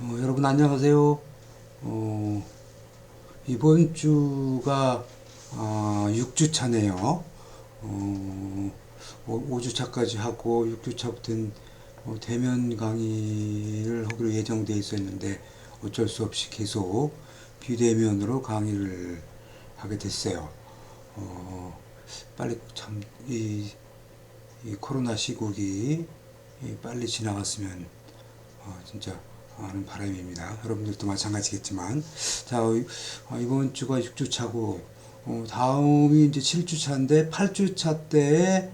여러분 안녕하세요. 어, 이번 주가 6주차네요. 5주차까지 하고 6주차부터는 대면 강의를 하기로 예정돼 있었는데 어쩔 수 없이 계속 비대면으로 강의를 하게 됐어요. 어, 빨리 참 이 코로나 시국이 빨리 지나갔으면 진짜 하는 바람입니다. 여러분들도 마찬가지겠지만, 자, 이번 주가 6주차고, 다음이 이제 7주차인데, 8주차 때에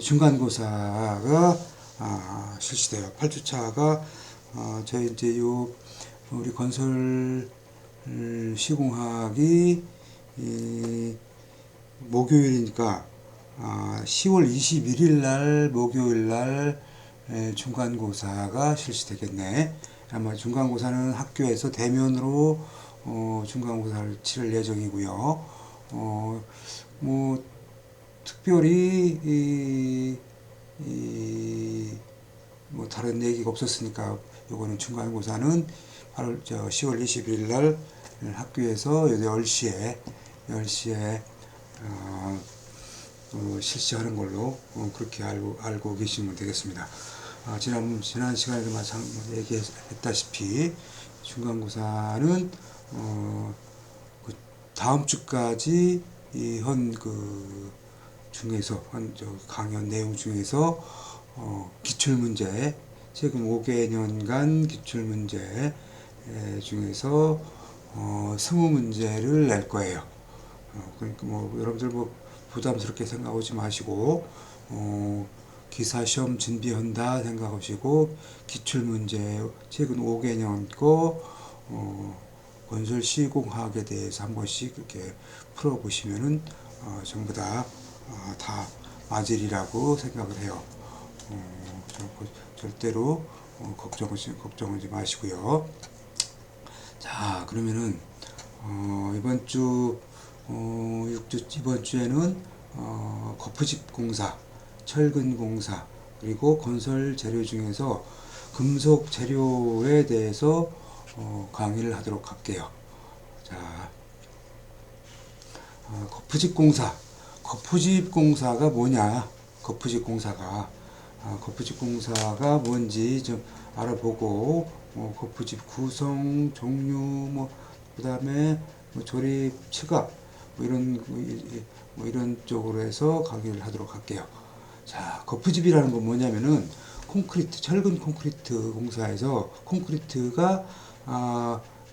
중간고사가 실시돼요. 8주차가 저희 이제 우리 건설 시공학이 목요일이니까 10월 21일 날 목요일 날 중간고사가 실시되겠네. 아마 중간고사는 학교에서 대면으로 중간고사를 치를 예정이고요. 뭐 특별히 뭐 다른 얘기가 없었으니까 요거는 중간고사는 10월 21일 날 학교에서 10시에 실시하는 걸로 그렇게 알고 계시면 되겠습니다. 지난 시간에도 얘기했다시피 중간고사는 그 다음 주까지 그 중에서 강연 내용 중에서 기출문제 최근 5개년간 기출문제 중에서 20문제를 낼 거예요. 그러니까 뭐 여러분들 뭐 부담스럽게 생각하지 마시고 기사 시험 준비한다 생각하시고 기출문제 최근 5개년 거 건설 시공학에 대해서 한 번씩 이렇게 풀어보시면은 전부 다 맞으리라고 생각을 해요. 절대로 걱정하지 마시고요. 자, 그러면은 이번 주에는 거푸집 공사, 철근 공사, 그리고 건설 재료 중에서 금속 재료에 대해서 강의를 하도록 할게요. 자, 거푸집 공사. 거푸집 공사가 뭐냐? 거푸집 공사가 뭔지 좀 알아보고, 거푸집 구성, 종류, 그 다음에 조립, 취급, 이런 쪽으로 해서 강의를 하도록 할게요. 자, 거푸집이라는 건 뭐냐면은 철근 콘크리트 공사에서 콘크리트가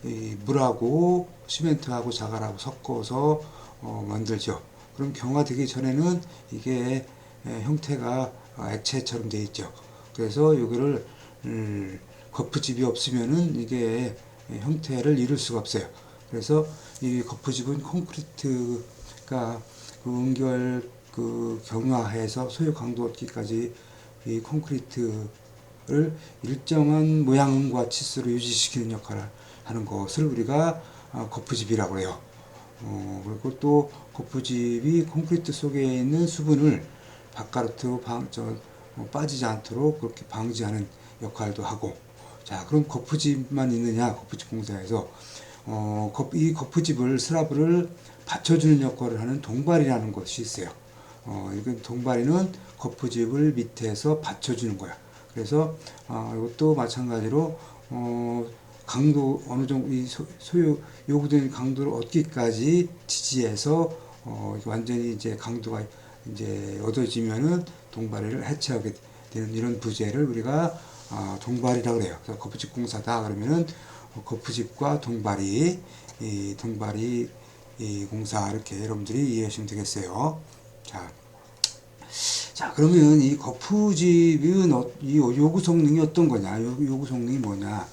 이 물하고 시멘트하고 자갈하고 섞어서 만들죠. 그럼 경화되기 전에는 이게 형태가 액체처럼 되어 있죠. 그래서 여기를 거푸집이 없으면은 이게 형태를 이룰 수가 없어요. 그래서 이 거푸집은 콘크리트가 경화해서 소유 강도 얻기까지 이 콘크리트를 일정한 모양과 치수로 유지시키는 역할을 하는 것을 우리가 거푸집이라고 해요. 그리고 또 거푸집이 콘크리트 속에 있는 수분을 바깥으로 빠지지 않도록 그렇게 방지하는 역할도 하고. 자, 그럼 거푸집만 있느냐? 거푸집 공사에서 이 거푸집을 스라브를 받쳐주는 역할을 하는 동발이라는 것이 있어요. 이건 동발이는 거푸집을 밑에서 받쳐주는 거야. 그래서 이것도 마찬가지로 강도 어느 정도 소유 요구되는 강도를 얻기까지 지지해서 완전히 이제 강도가 이제 얻어지면은 동발이를 해체하게 되는 이런 부재를 우리가 동발이라고 그래요. 그래서 거푸집 공사다 그러면은 거푸집과 동발이 이 공사 이렇게 여러분들이 이해하시면 되겠어요. 자, 그러면 이 거푸집은 이 요구 성능이 어떤 거냐? 요구 성능이 뭐냐?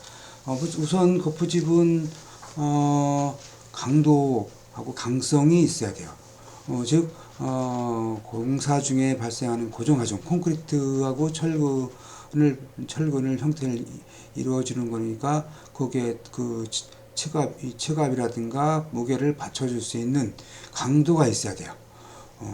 우선 거푸집은 강도하고 강성이 있어야 돼요. 즉 공사 중에 발생하는 고정하중 콘크리트하고 철근을 형태를 이루어지는 거니까 거기에 그 체갑이라든가 무게를 받쳐줄 수 있는 강도가 있어야 돼요.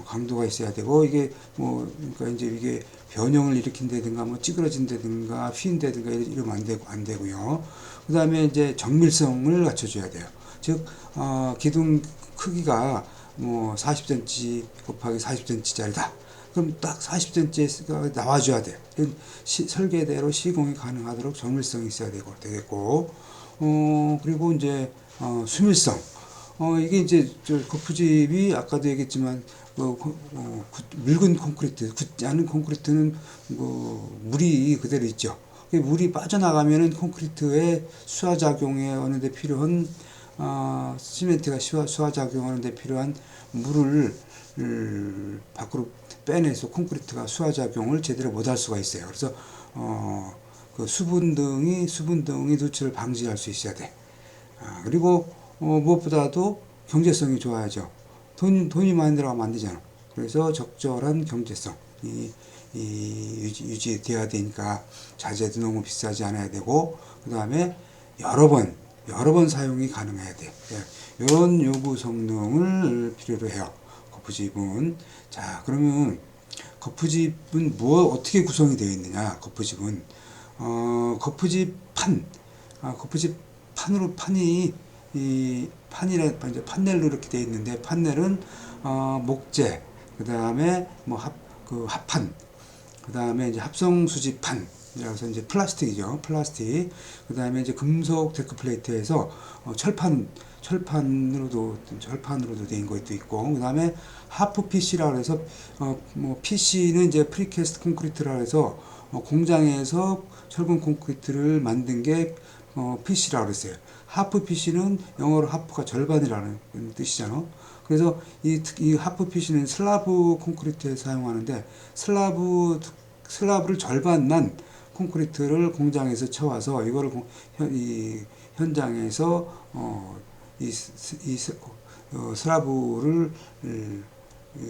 강도가 있어야 되고 이게 그러니까 이제 이게 변형을 일으킨다든가 뭐 찌그러진다든가 휜다든가 이러면 안 되고요. 그 다음에 이제 정밀성을 갖춰줘야 돼요. 즉 기둥 크기가 뭐 40cm 곱하기 40cm짜리다. 그럼 딱 40cm가 나와줘야 돼. 설계대로 시공이 가능하도록 정밀성이 있어야 되겠고, 그리고 이제 수밀성. 이게 이제 거푸집이 아까도 얘기했지만 묽은 콘크리트, 굳지 않은 콘크리트는 물이 그대로 있죠. 물이 빠져나가면은 콘크리트의 수화작용에 어느 데 필요한 시멘트가 수화작용하는 데 필요한 물을 밖으로 빼내서 콘크리트가 수화작용을 제대로 못할 수가 있어요. 그래서 그 수분 등이 누출을 방지할 수 있어야 돼. 그리고 무엇보다도 경제성이 좋아야죠. 돈이 많이 들어가면 안 되잖아. 그래서 적절한 경제성이 유지돼야 되니까 자재도 너무 비싸지 않아야 되고, 그 다음에 여러 번 사용이 가능해야 돼. 이런 요구 성능을 필요로 해요. 거푸집은. 자, 그러면 거푸집은 어떻게 구성이 되어 있느냐? 거푸집은 거푸집 판이 이제 판넬로 이렇게 되어 있는데, 판넬은 목재, 그 다음에 뭐 합판, 그 다음에 이제 합성 수지판, 그래서 이제 플라스틱이죠. 플라스틱. 그 다음에 이제 금속 데크 플레이트에서 철판으로도 된 것도 있고, 그 다음에 하프 PC라고 해서 뭐 PC는 이제 프리캐스트 콘크리트라고 해서 공장에서 철근 콘크리트를 만든 게 PC라고 그랬어요. 하프 PC는 영어로 하프가 절반이라는 뜻이잖아. 그래서 이 하프 PC는 슬라브 콘크리트에 사용하는데, 슬라브를 절반만 콘크리트를 공장에서 쳐와서 이거를 이 현장에서 슬라브를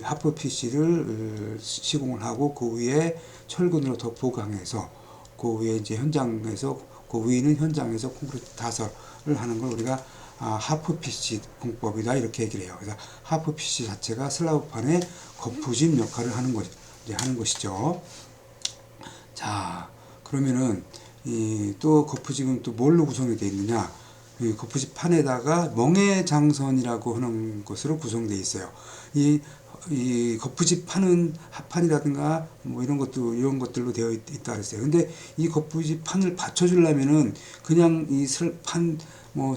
하프 PC를 시공을 하고, 그 위에 철근으로 더 보강해서, 그 위에 이제 현장에서, 그 위는 현장에서 콘크리트 타설을 하는 걸 우리가 하프 PC 공법이다 이렇게 얘기를 해요. 그래서 하프 PC 자체가 슬라브판의 거푸집 역할을 하는 것이죠. 자, 그러면은 또 거푸집은 또 뭘로 구성이 되어 있느냐? 이 거푸집 판에다가 멍해장선이라고 하는 것으로 구성되어 있어요. 이 거푸집 판은 합판이라든가 뭐 이런 것들로 되어 있다 그랬어요. 근데 이 거푸집 판을 받쳐주려면은 그냥 뭐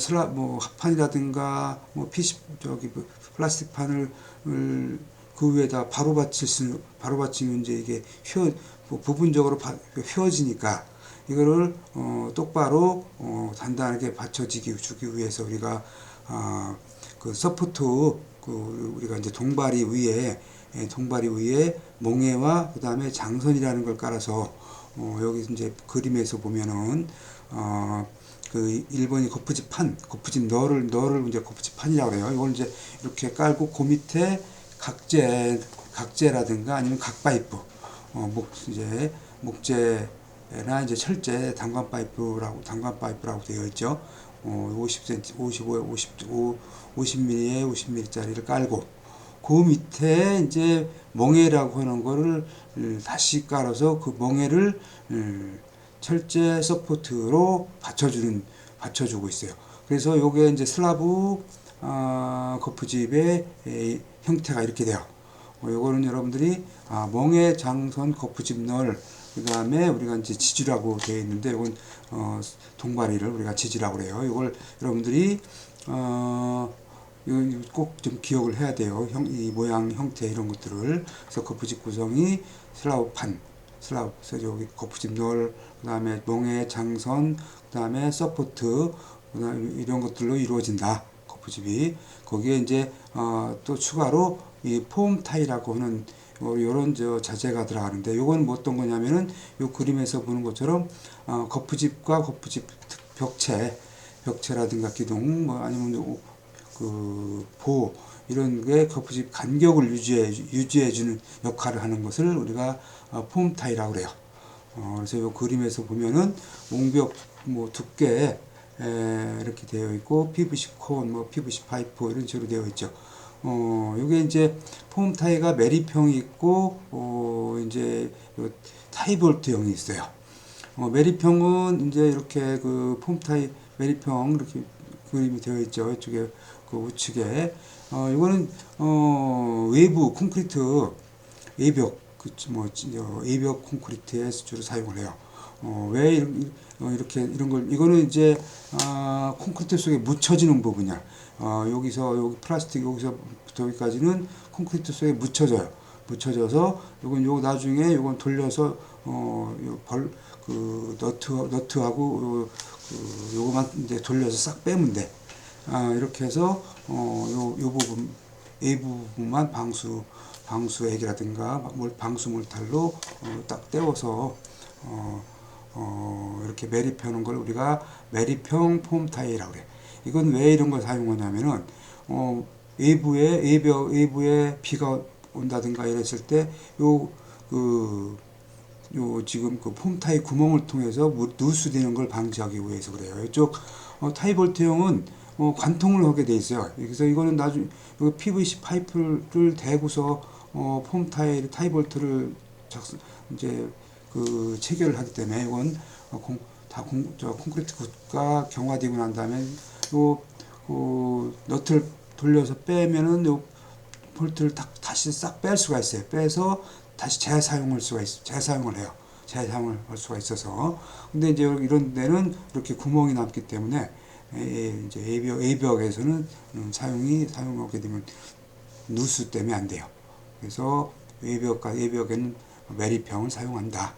합판이라든가 뭐 플라스틱 판을 그 위에다 바로 받치면 이제 이게 부분적으로 휘어지니까, 이거를 똑바로 단단하게 받쳐주기 위해서 우리가 그 서포트, 우리가 이제 동바리 위에 멍해와 그 다음에 장선이라는 걸 깔아서 여기 이제 그림에서 보면은 그 일본이 거푸집 너를 이제 거푸집 판이라고 그래요. 이걸 이제 이렇게 깔고 그 밑에 각재라든가 아니면 각파이프, 목재나 이제 철제 단관 파이프라고 되어 있죠. 50cm, 50mm에 50mm짜리를 깔고, 그 밑에 이제 멍해라고 하는 거를 다시 깔아서 그 멍해를 철제 서포트로 받쳐주고 있어요. 그래서 요게 이제 슬라브 거푸집의 형태가 이렇게 돼요. 요거는 여러분들이 멍해 장선 거푸집 널, 그 다음에 우리가 이제 지지라고 되어 있는데, 이건 동바리를 우리가 지지라고 그래요. 이걸 여러분들이 꼭 좀 기억을 해야 돼요. 이 모양, 형태 이런 것들을. 그래서 거푸집 구성이 그래서 여기 거푸집 널, 그 다음에 멍해 장선, 그 다음에 서포트, 그다음에 이런 것들로 이루어진다. 거푸집이. 거기에 이제 또 추가로 이 폼 타이라고 하는 요런 자재가 들어가는데, 요건 뭐 어떤 거냐면은 요 그림에서 보는 것처럼 거푸집과 거푸집 벽체라든가 기둥, 뭐 아니면 이런 게 거푸집 간격을 유지해주는 역할을 하는 것을 우리가 폼 타이라고 그래요. 그래서 요 그림에서 보면은 옹벽 두께 이렇게 되어 있고, PVC 콘, PVC 파이프 이런 식으로 되어 있죠. 요게 이제 폼 타이가 메리평이 있고, 이제 요 타이볼트형이 있어요. 메리평은 이제 이렇게 그 폼 타이 메리평 이렇게 그림이 되어 있죠. 이쪽에 그 우측에. 이거는 외부 콘크리트 외벽 그뭐 외벽 콘크리트에 주로 사용을 해요. 왜 이렇게 이런 걸 이거는 이제 콘크리트 속에 묻혀지는 부분이야. 여기서 여기 플라스틱 여기서부터 여기까지는 콘크리트 속에 묻혀져요. 묻혀져서 요건 요 나중에 요건 돌려서 그 너트하고 요거만 이제 돌려서 싹 빼면 돼. 이렇게 해서 요 부분 A 부분만 방수액이라든가 방수 몰탈로 딱 떼워서 이렇게 매립하는 걸 우리가 매립형 폼 타일이라고 그래. 이건 왜 이런 걸 사용하냐면은 외부에 비가 온다든가 이랬을 요 지금 그 폼 타이 구멍을 통해서 누수되는 걸 방지하기 위해서 그래요. 이쪽 타이볼트형은 관통을 하게 돼 있어요. 그래서 이거는 나중에 PVC 파이프를 대고서 폼 타이볼트를 이제 그 체결을 하기 때문에 이건 콘크리트가 경화되고 난 다음에 너트를 돌려서 빼면은 요 볼트를 다시 싹 뺄 수가 있어요. 빼서 다시 재사용을 해요. 재사용을 할 수가 있어서. 근데 이제 이런 데는 이렇게 구멍이 남기 때문에 이제 A벽에서는 사용하게 되면 누수 때문에 안 돼요. 그래서 A벽에는 매립형을 사용한다.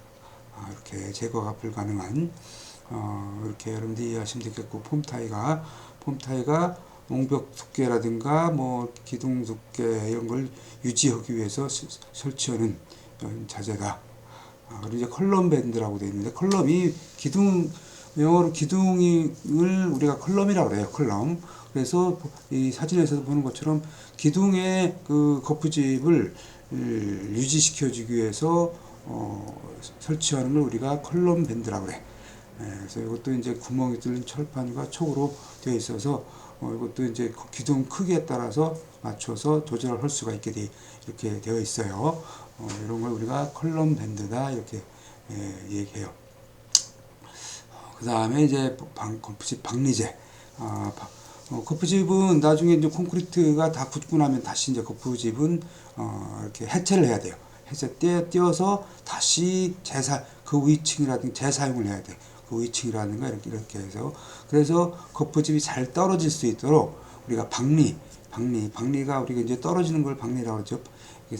이렇게 제거가 불가능한 이렇게 여러분들이 이해하시면 되겠고 폼 타이가 옹벽 두께라든가 뭐 기둥 두께 이런 걸 유지하기 위해서 설치하는 자재다. 그리고 이제 컬럼 밴드라고 되어 있는데 컬럼이 영어로 기둥을 우리가 컬럼이라고 그래요. 컬럼. 그래서 이 사진에서 보는 것처럼 기둥의 그 거푸집을 유지시켜주기 위해서 설치하는 걸 우리가 컬럼 밴드라고 그래. 그래서 이것도 이제 구멍이 뚫린 철판과 촉으로 되어 있어서 이것도 이제 기둥 크기에 따라서 맞춰서 조절을 할 수가 이렇게 되어 있어요. 이런 걸 우리가 컬럼 밴드다 이렇게 얘기해요. 그 다음에 이제 거푸집 박리재. 거푸집은 나중에 이제 콘크리트가 다 굳고 나면 다시 이제 거푸집은 이렇게 해체를 해야 돼요. 해체 떼어서 다시 그 위층이라든가 재사용을 해야 돼. 그 위층이라든가 이렇게 해서 그래서 거푸집이 잘 떨어질 수 있도록 우리가 박리가 우리가 이제 떨어지는 걸 박리라고 그러죠.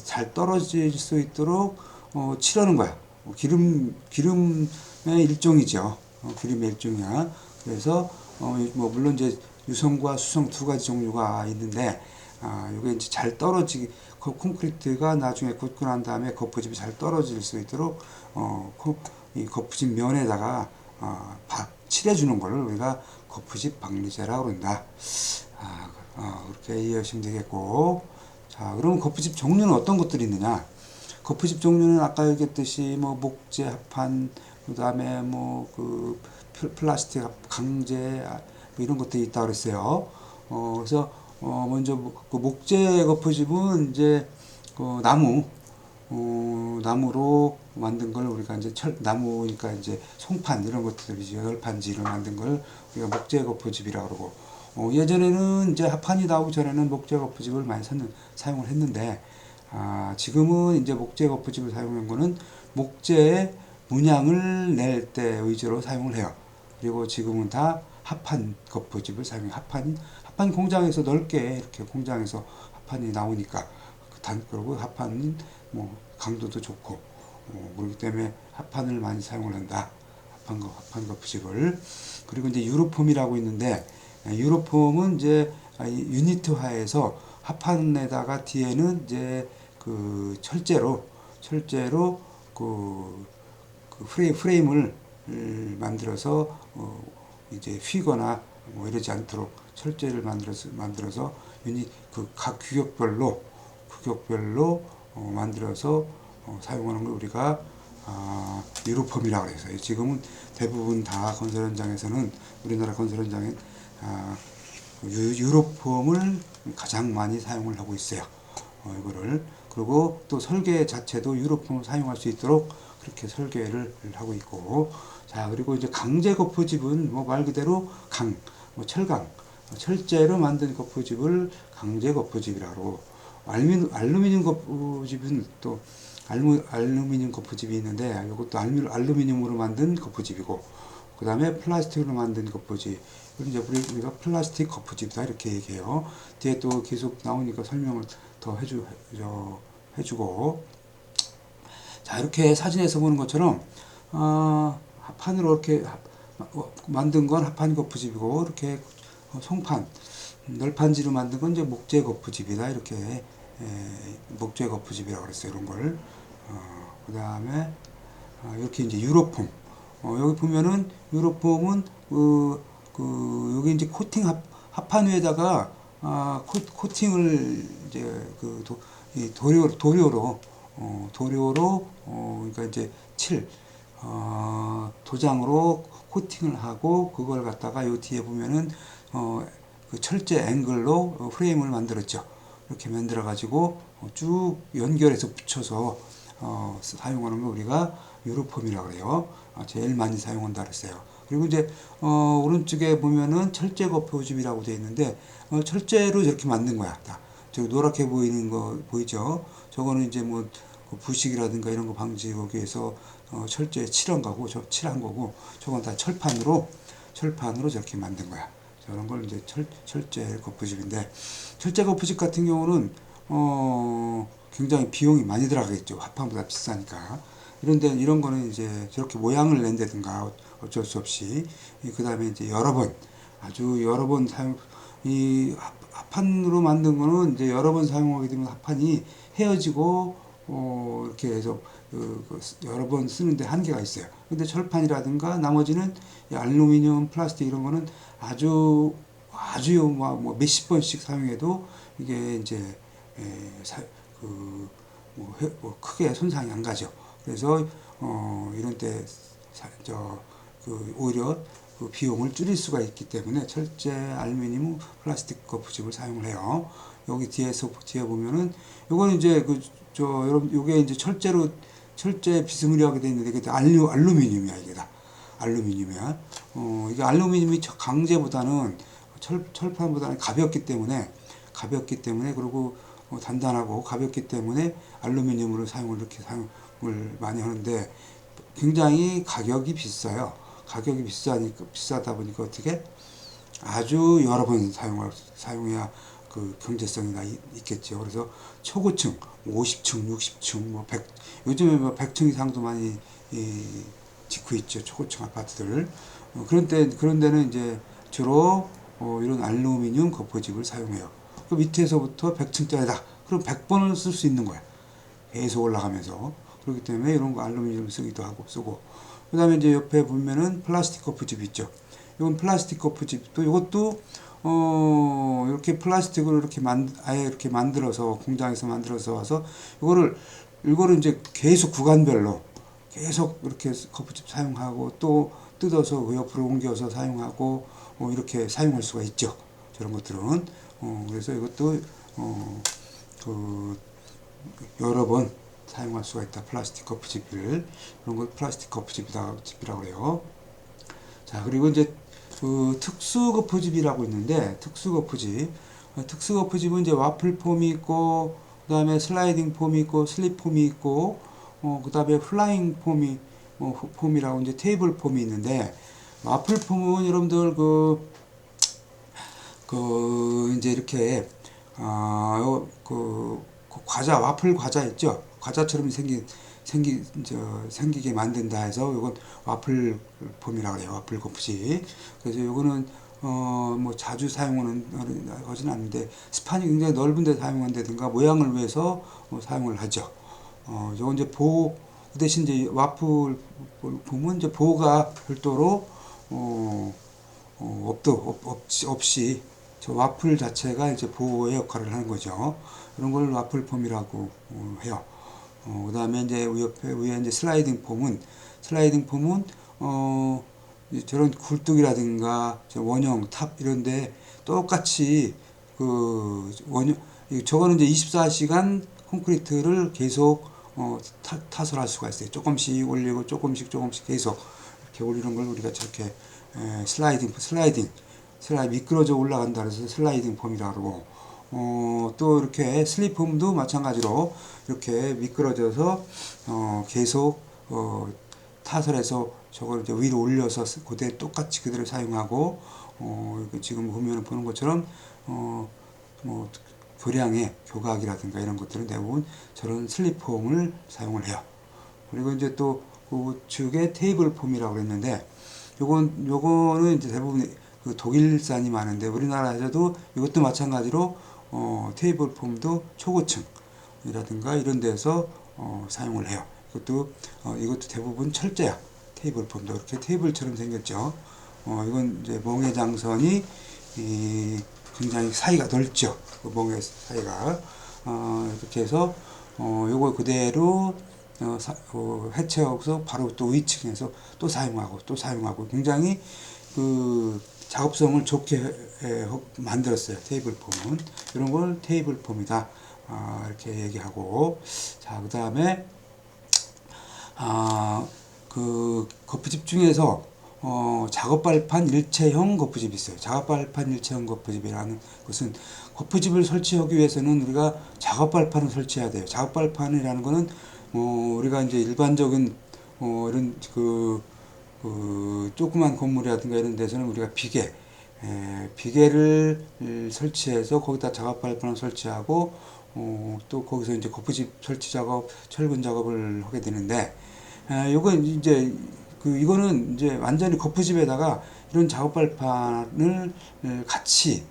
잘 떨어질 수 있도록 칠하는 거야. 기름의 일종이죠. 기름의 일종이야. 그래서 뭐 물론 이제 유성과 수성 두 가지 종류가 있는데 이게 이제 잘 떨어지기 콘크리트가 나중에 굳고 난 다음에 거푸집이 잘 떨어질 수 있도록 이 거푸집 면에다가 칠해주는 걸 우리가 거푸집 박리재라고 그런다. 그렇게 이해하시면 되겠고. 자, 그럼 거푸집 종류는 어떤 것들이 있느냐? 거푸집 종류는 아까 얘기했듯이 뭐 목재, 합판, 그 다음에 뭐 그 플라스틱, 강재 뭐 이런 것들이 있다 그랬어요. 그래서 먼저 그 목재 거푸집은 이제 그 나무로 만든 걸 우리가 이제 나무니까 이제 송판 이런 것들이지 열판지로 만든 걸 우리가 목재 거푸집이라고 그러고 예전에는 이제 합판이 나오기 전에는 목재 거푸집을 많이 사용을 했는데 지금은 이제 목재 거푸집을 사용한 거는 목재의 문양을 낼 때 위주로 사용을 해요. 그리고 지금은 다 합판 거푸집을 사용해요. 합판 공장에서 넓게 이렇게 공장에서 합판이 나오니까 그리고 합판은 뭐 강도도 좋고 그렇기 때문에 합판을 많이 사용을 한다. 합판 거푸집을. 그리고 이제 유로폼이라고 있는데 유로폼은 이제 유니트화해서 합판에다가 뒤에는 이제 그 철제로 그 프레임을 만들어서 이제 휘거나 뭐 이러지 않도록 철제를 만들어서 각 규격별로 만들어서 사용하는 걸 우리가 유로폼이라고 해서 지금은 대부분 다 건설 현장에서는 우리나라 건설 현장에 유로폼을 가장 많이 사용을 하고 있어요. 이거를. 그리고 또 설계 자체도 유로폼을 사용할 수 있도록 그렇게 설계를 하고 있고. 자, 그리고 이제 강제 거푸집은 뭐 말 그대로 뭐 철강, 철제로 만든 거푸집을 강제 거푸집이라고. 알루미늄 거푸집은 또 알루미늄 거푸집이 있는데 이것도 알루미늄으로 만든 거푸집이고, 그 다음에 플라스틱으로 만든 거푸집, 이제 우리가 플라스틱 거푸집이다 이렇게 얘기해요. 뒤에 또 계속 나오니까 설명을 더 해주고. 자, 이렇게 사진에서 보는 것처럼 합판으로 이렇게 만든 건 합판 거푸집이고, 이렇게 송판 널판지로 만든 건 이제 목재 거푸집이다 이렇게 목재 거푸집이라고 그랬어요. 이런 걸. 그 다음에 이렇게 이제 유로폼. 여기 보면은 유로폼은 여기 이제 코팅 합판 위에다가 코팅을 이제 도료로 그러니까 이제 도장으로 코팅을 하고, 그걸 갖다가 요 뒤에 보면은 그 철제 앵글로 프레임을 만들었죠. 이렇게 만들어 가지고 쭉 연결해서 붙여서 사용하는 거 우리가 유로폼이라고 그래요. 제일 많이 사용한다 그랬어요. 그리고 이제 오른쪽에 보면은 철제 거푸집이라고 되어 있는데 철제로 저렇게 만든 거야. 저기 노랗게 보이는 거 보이죠? 저거는 이제 뭐 부식이라든가 이런 거 방지하기 위해서 철제 칠한 거고, 저건 다 철판으로 저렇게 만든 거야. 저런 걸 이제 철제 거푸집인데, 철제 거푸집 같은 경우는 굉장히 비용이 많이 들어가겠죠. 합판보다 비싸니까. 이런 거는 이제 저렇게 모양을 낸다든가 어쩔 수 없이, 그 다음에 이제 아주 여러 번 이 합판으로 만든 거는 이제 여러 번 사용하게 되면 합판이 헤어지고 이렇게 해서 여러 번 쓰는데 한계가 있어요. 근데 철판이라든가 나머지는 알루미늄, 플라스틱 이런 거는 아주 뭐 몇십 번씩 사용해도 이게 이제 크게 손상이 안 가죠. 그래서 이런 때 오히려 그 비용을 줄일 수가 있기 때문에 철제, 알루미늄, 플라스틱 거푸집을 사용을 해요. 여기 뒤에 보면은 요거는 이제 여러분 요게 이제 철제 비스무리하게 되어 있는데 이게 알루미늄이야. 이게 다 알루미늄이야. 이게 알루미늄이 강제보다는 철판보다는 가볍기 때문에 그리고 단단하고 가볍기 때문에 알루미늄으로 사용을 많이 하는데 굉장히 가격이 비싸요. 가격이 비싸다 보니까 어떻게 아주 여러 번 사용해야 그 경제성이 있겠죠. 그래서 초고층 50층, 60층, 요즘에 100층 이상도 많이 짓고 있죠. 초고층 아파트들. 그런 데는 이제 주로 이런 알루미늄 거푸집을 사용해요. 그 밑에서부터 100층짜리다. 그럼 100번을 쓸 수 있는 거야. 계속 올라가면서. 그렇기 때문에 이런 거 알루미늄 쓰고. 그 다음에 이제 옆에 보면은 플라스틱 거푸집 있죠. 이건 플라스틱 거푸집. 또 이것도, 이렇게 플라스틱으로 아예 이렇게 만들어서, 공장에서 만들어서 와서, 이거를 이제 계속 구간별로 계속 이렇게 거푸집 사용하고, 또 뜯어서 그 옆으로 옮겨서 사용하고, 이렇게 사용할 수가 있죠. 저런 것들은. 그래서 이것도, 여러 번 사용할 수가 있다. 플라스틱 거푸집을. 이런 걸 플라스틱 거푸집이라고 해요. 자, 그리고 이제 특수 거푸집이라고 있는데, 특수 거푸집은 이제 와플 폼이 있고, 그 다음에 슬라이딩 폼이 있고, 슬립 폼이 있고, 그 다음에 플라잉 폼이라고 이제 테이블 폼이 있는데, 와플 폼은 여러분들 이제 이렇게 와플 과자 있죠. 과자처럼 생기게 만든다 해서 이건 와플 폼이라고 해요. 와플 거푸집. 그래서 이거는 뭐 자주 사용하는 거진 않는데 스판이 굉장히 넓은 데 사용한다든가 모양을 위해서 사용을 하죠. 이건 이제 그 대신 이제 와플 폼은 이제 보호가 별도로 없이 저 와플 자체가 이제 보호의 역할을 하는 거죠. 이런 걸 와플 폼이라고 해요. 그 다음에 이제 위에 이제 슬라이딩 폼은 저런 굴뚝이라든가 원형 탑 이런데 똑같이 그 원형 저거는 이제 24시간 콘크리트를 계속 타설할 수가 있어요. 조금씩 올리고 조금씩 계속 이렇게 올리는 걸 우리가 저렇게 슬라이딩 미끄러져 올라간다 그래서 슬라이딩 폼이라고 그러고 또 이렇게 슬립폼도 마찬가지로 이렇게 미끄러져서 계속 타설해서 저걸 이제 위로 올려서 그대 똑같이 그대로 사용하고 지금 보는 것처럼 뭐 교량의 교각이라든가 이런 것들은 대부분 저런 슬립폼을 사용을 해요. 그리고 이제 또 우측에 테이블 폼이라고 그랬는데 요거는 이제 대부분 그 독일산이 많은데 우리나라에서도 이것도 마찬가지로 테이블 폼도 초고층이라든가 이런 데서 사용을 해요. 이것도 대부분 철제야. 테이블 폼도 이렇게 테이블처럼 생겼죠. 이건 이제 멍해장선이 굉장히 사이가 넓죠. 그 멍해 사이가 이렇게 해서 요거 그대로 해체하고서 바로 또 위층에서 또 사용하고 굉장히 그 작업성을 좋게 만들었어요. 테이블 폼은 이런 걸 테이블 폼이다 이렇게 얘기하고 자 그다음에 그 거푸집 중에서 작업발판 일체형 거푸집이 있어요. 작업발판 일체형 거푸집이라는 것은 거푸집을 설치하기 위해서는 우리가 작업발판을 설치해야 돼요. 작업발판이라는 것은 우리가 이제 일반적인 이런 조그만 건물이라든가 이런 데서는 우리가 비계를 설치해서 거기다 작업발판을 설치하고 또 거기서 이제 거푸집 설치 작업, 철근 작업을 하게 되는데 요건 이제 이거는 이제 완전히 거푸집에다가 이런 작업발판을 같이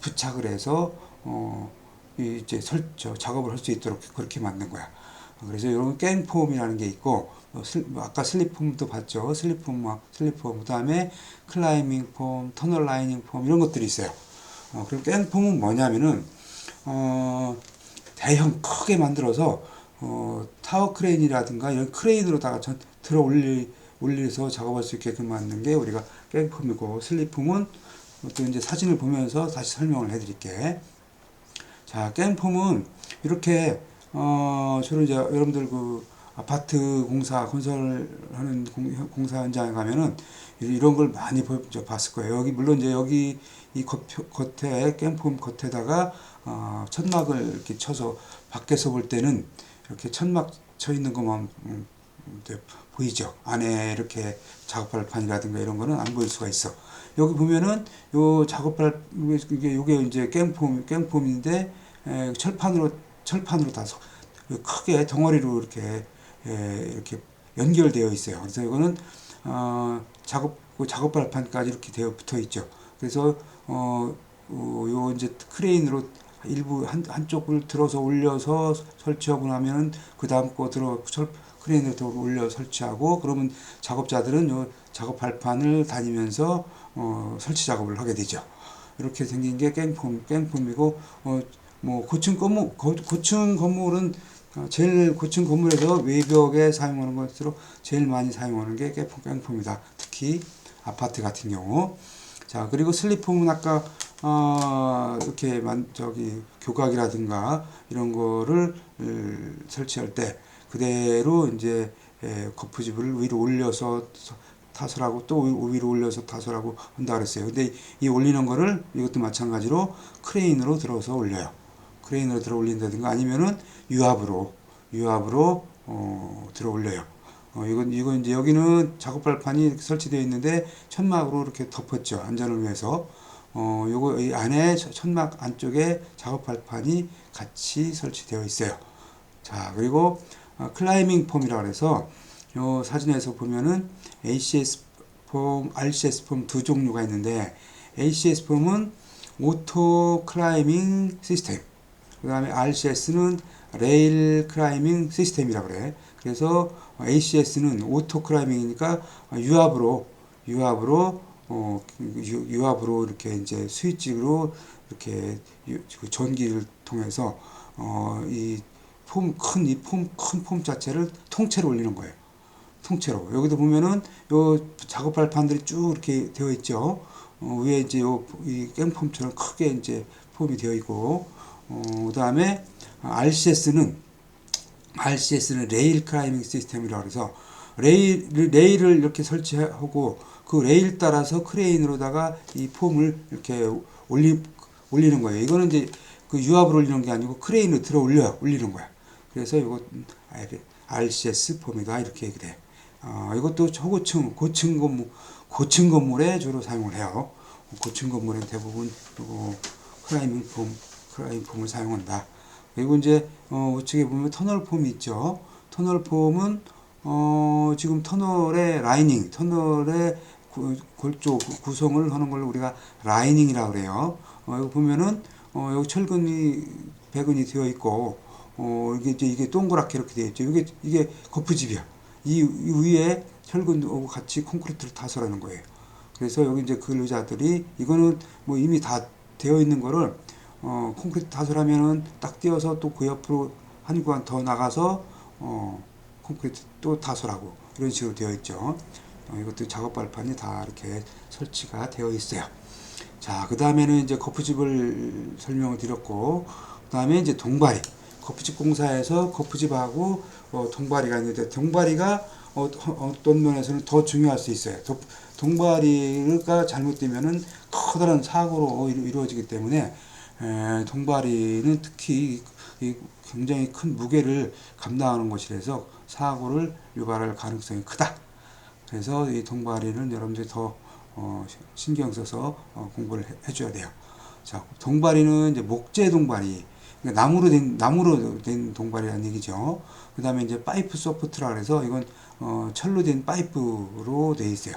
부착을 해서 이제 작업을 할 수 있도록 그렇게 만든 거야. 그래서 이런 깽폼이라는 게 있고 아까 슬립폼도 봤죠. 슬립폼 그다음에 클라이밍 폼, 터널 라이닝 폼 이런 것들이 있어요. 그리고 깽폼은 뭐냐면은 대형 크게 만들어서 타워 크레인이라든가 이런 크레인으로다가 들어 올려서 작업할 수 있게끔 만든 게 우리가 깽폼이고 슬립폼은 또 이제 사진을 보면서 다시 설명을 해드릴게. 자, 깽폼은 이렇게 주로 이제 여러분들 그 아파트 건설하는 공사 현장에 가면은 이런 걸 많이 봤을 거예요. 여기 물론 이제 여기 이 겉에 깽폼 겉에다가 천막을 이렇게 쳐서 밖에서 볼 때는 이렇게 천막 쳐 있는 것만 보이죠. 안에 이렇게 작업발판이라든가 이런 거는 안 보일 수가 있어. 여기 보면은 요 요게 이제 깽폼인데 철판으로 다 크게 덩어리로 이렇게 연결되어 있어요. 그래서 이거는 작업발판까지 이렇게 붙어 있죠. 그래서 요 이제 크레인으로 일부 한쪽을 들어서 올려서 설치하고 나면 그 다음 거 크레인으로 더 올려 설치하고 그러면 작업자들은 요 작업 발판을 다니면서 설치 작업을 하게 되죠. 이렇게 생긴 게 깽폼이고 뭐 고층 건물은 제일 고층 건물에서 외벽에 사용하는 것으로 제일 많이 사용하는 게 깽폼이다. 특히 아파트 같은 경우. 자, 그리고 슬립폼은 아까 이렇게 교각이라든가 이런 거를 설치할 때 그대로 이제 거푸집을 위로 올려서 타설하고 또 위로 올려서 타설하고 한다 그랬어요. 근데 이 올리는 거를 이것도 마찬가지로 크레인으로 들어서 올려요. 크레인으로 들어 올린다든가 아니면은 유압으로 들어 올려요. 이건 이제 여기는 작업 발판이 설치되어 있는데 천막으로 이렇게 덮었죠. 안전을 위해서. 요거 이 안에 천막 안쪽에 작업 발판이 같이 설치되어 있어요. 자, 그리고 클라이밍 폼이라고 해서 요 사진에서 보면은 ACS 폼, RCS 폼 두 종류가 있는데 ACS 폼은 오토 클라이밍 시스템. 그다음에 RCS는 레일 클라이밍 시스템이라고 그래. 그래서 ACS는 오토 클라이밍이니까 유압으로 이렇게 이제 스위치로 이렇게 전기를 통해서 큰 폼 자체를 통째로 올리는 거예요. 통째로. 여기도 보면은 요 작업 발판들이 쭉 이렇게 되어 있죠. 위에 이제 이 깽폼처럼 크게 이제 폼이 되어 있고, 그다음에 RCS는 레일 클라이밍 시스템이라고 해서 레일을 이렇게 설치하고 그 레일 따라서 크레인으로다가 이 폼을 이렇게 올리는 거예요. 이거는 이제 그 유압을 올리는 게 아니고 크레인을 들어 올리는 거야. 그래서 이거 RCS 폼이다 이렇게 그래. 이것도 고층 건물에 주로 사용을 해요. 고층 건물은 대부분 클라이밍 폼을 사용한다. 그리고 이제 우측에 보면 터널 폼이 있죠. 터널 폼은 지금 터널의 골조 구성을 하는 걸 우리가 라이닝이라고 그래요. 여기 보면은 여기 배근이 되어 있고, 이게 동그랗게 이렇게 되어 있죠. 이게 거푸집이야. 이 위에 철근하고 같이 콘크리트를 타설하는 거예요. 그래서 여기 이제 근로자들이 이거는 뭐 이미 다 되어 있는 거를 콘크리트 타설하면은 딱 띄어서 또 그 옆으로 한 구간 더 나가서 콘크리트 또 타설하고 이런 식으로 되어 있죠. 이것도 작업 발판이 다 이렇게 설치가 되어 있어요. 자, 그 다음에는 이제 거푸집을 설명을 드렸고, 그 다음에 이제 동바리. 거푸집 공사에서 거푸집하고 동바리가 있는데, 동바리가 어떤 면에서는 더 중요할 수 있어요. 동바리가 잘못되면은 커다란 사고로 이루어지기 때문에, 동바리는 특히 굉장히 큰 무게를 감당하는 것이라서 사고를 유발할 가능성이 크다. 그래서 이 동바리는 여러분들이 더 신경 써서 공부를 해줘야 돼요. 자, 동바리는 이제 목재 동바리, 그러니까 나무로 된 동바리라는 얘기죠. 그 다음에 이제 파이프 소프트라 그래서 이건 철로 된 파이프로 되어 있어요.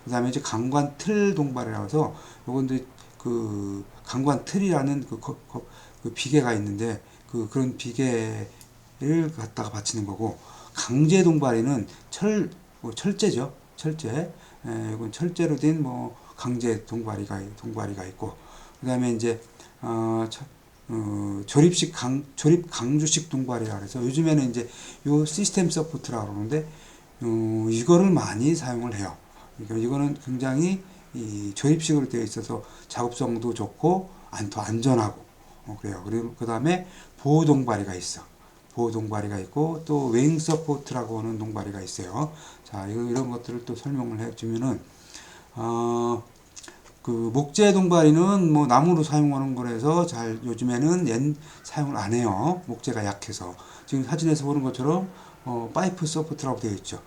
그 다음에 이제 강관 틀 동바리라고 해서 요건 이제 그 강관 틀이라는 그 비계가 있는데 그런 비계를 갖다가 받치는 거고, 강제 동바리는 철제죠. 철제. 이건 철제로 된 강제 동바리가 있고, 그 다음에 이제 조립 강주식 동바리라 그래서 요즘에는 이제 요 시스템 서포트라고 그러는데 이거를 많이 사용을 해요. 그러니까 이거는 굉장히 이 조립식으로 되어 있어서 작업성도 좋고 더 안전하고 그래요. 그리고 그 다음에 보호 동바리가 있어. 보호 동바리가 있고 또 웨잉 서포트라고 하는 동바리가 있어요. 자, 이런 것들을 또 설명을 해주면은 그 목재 동바리는 뭐 나무로 사용하는 거라서 요즘에는 사용을 안 해요. 목재가 약해서. 지금 사진에서 보는 것처럼 파이프 서포트라고 되어 있죠.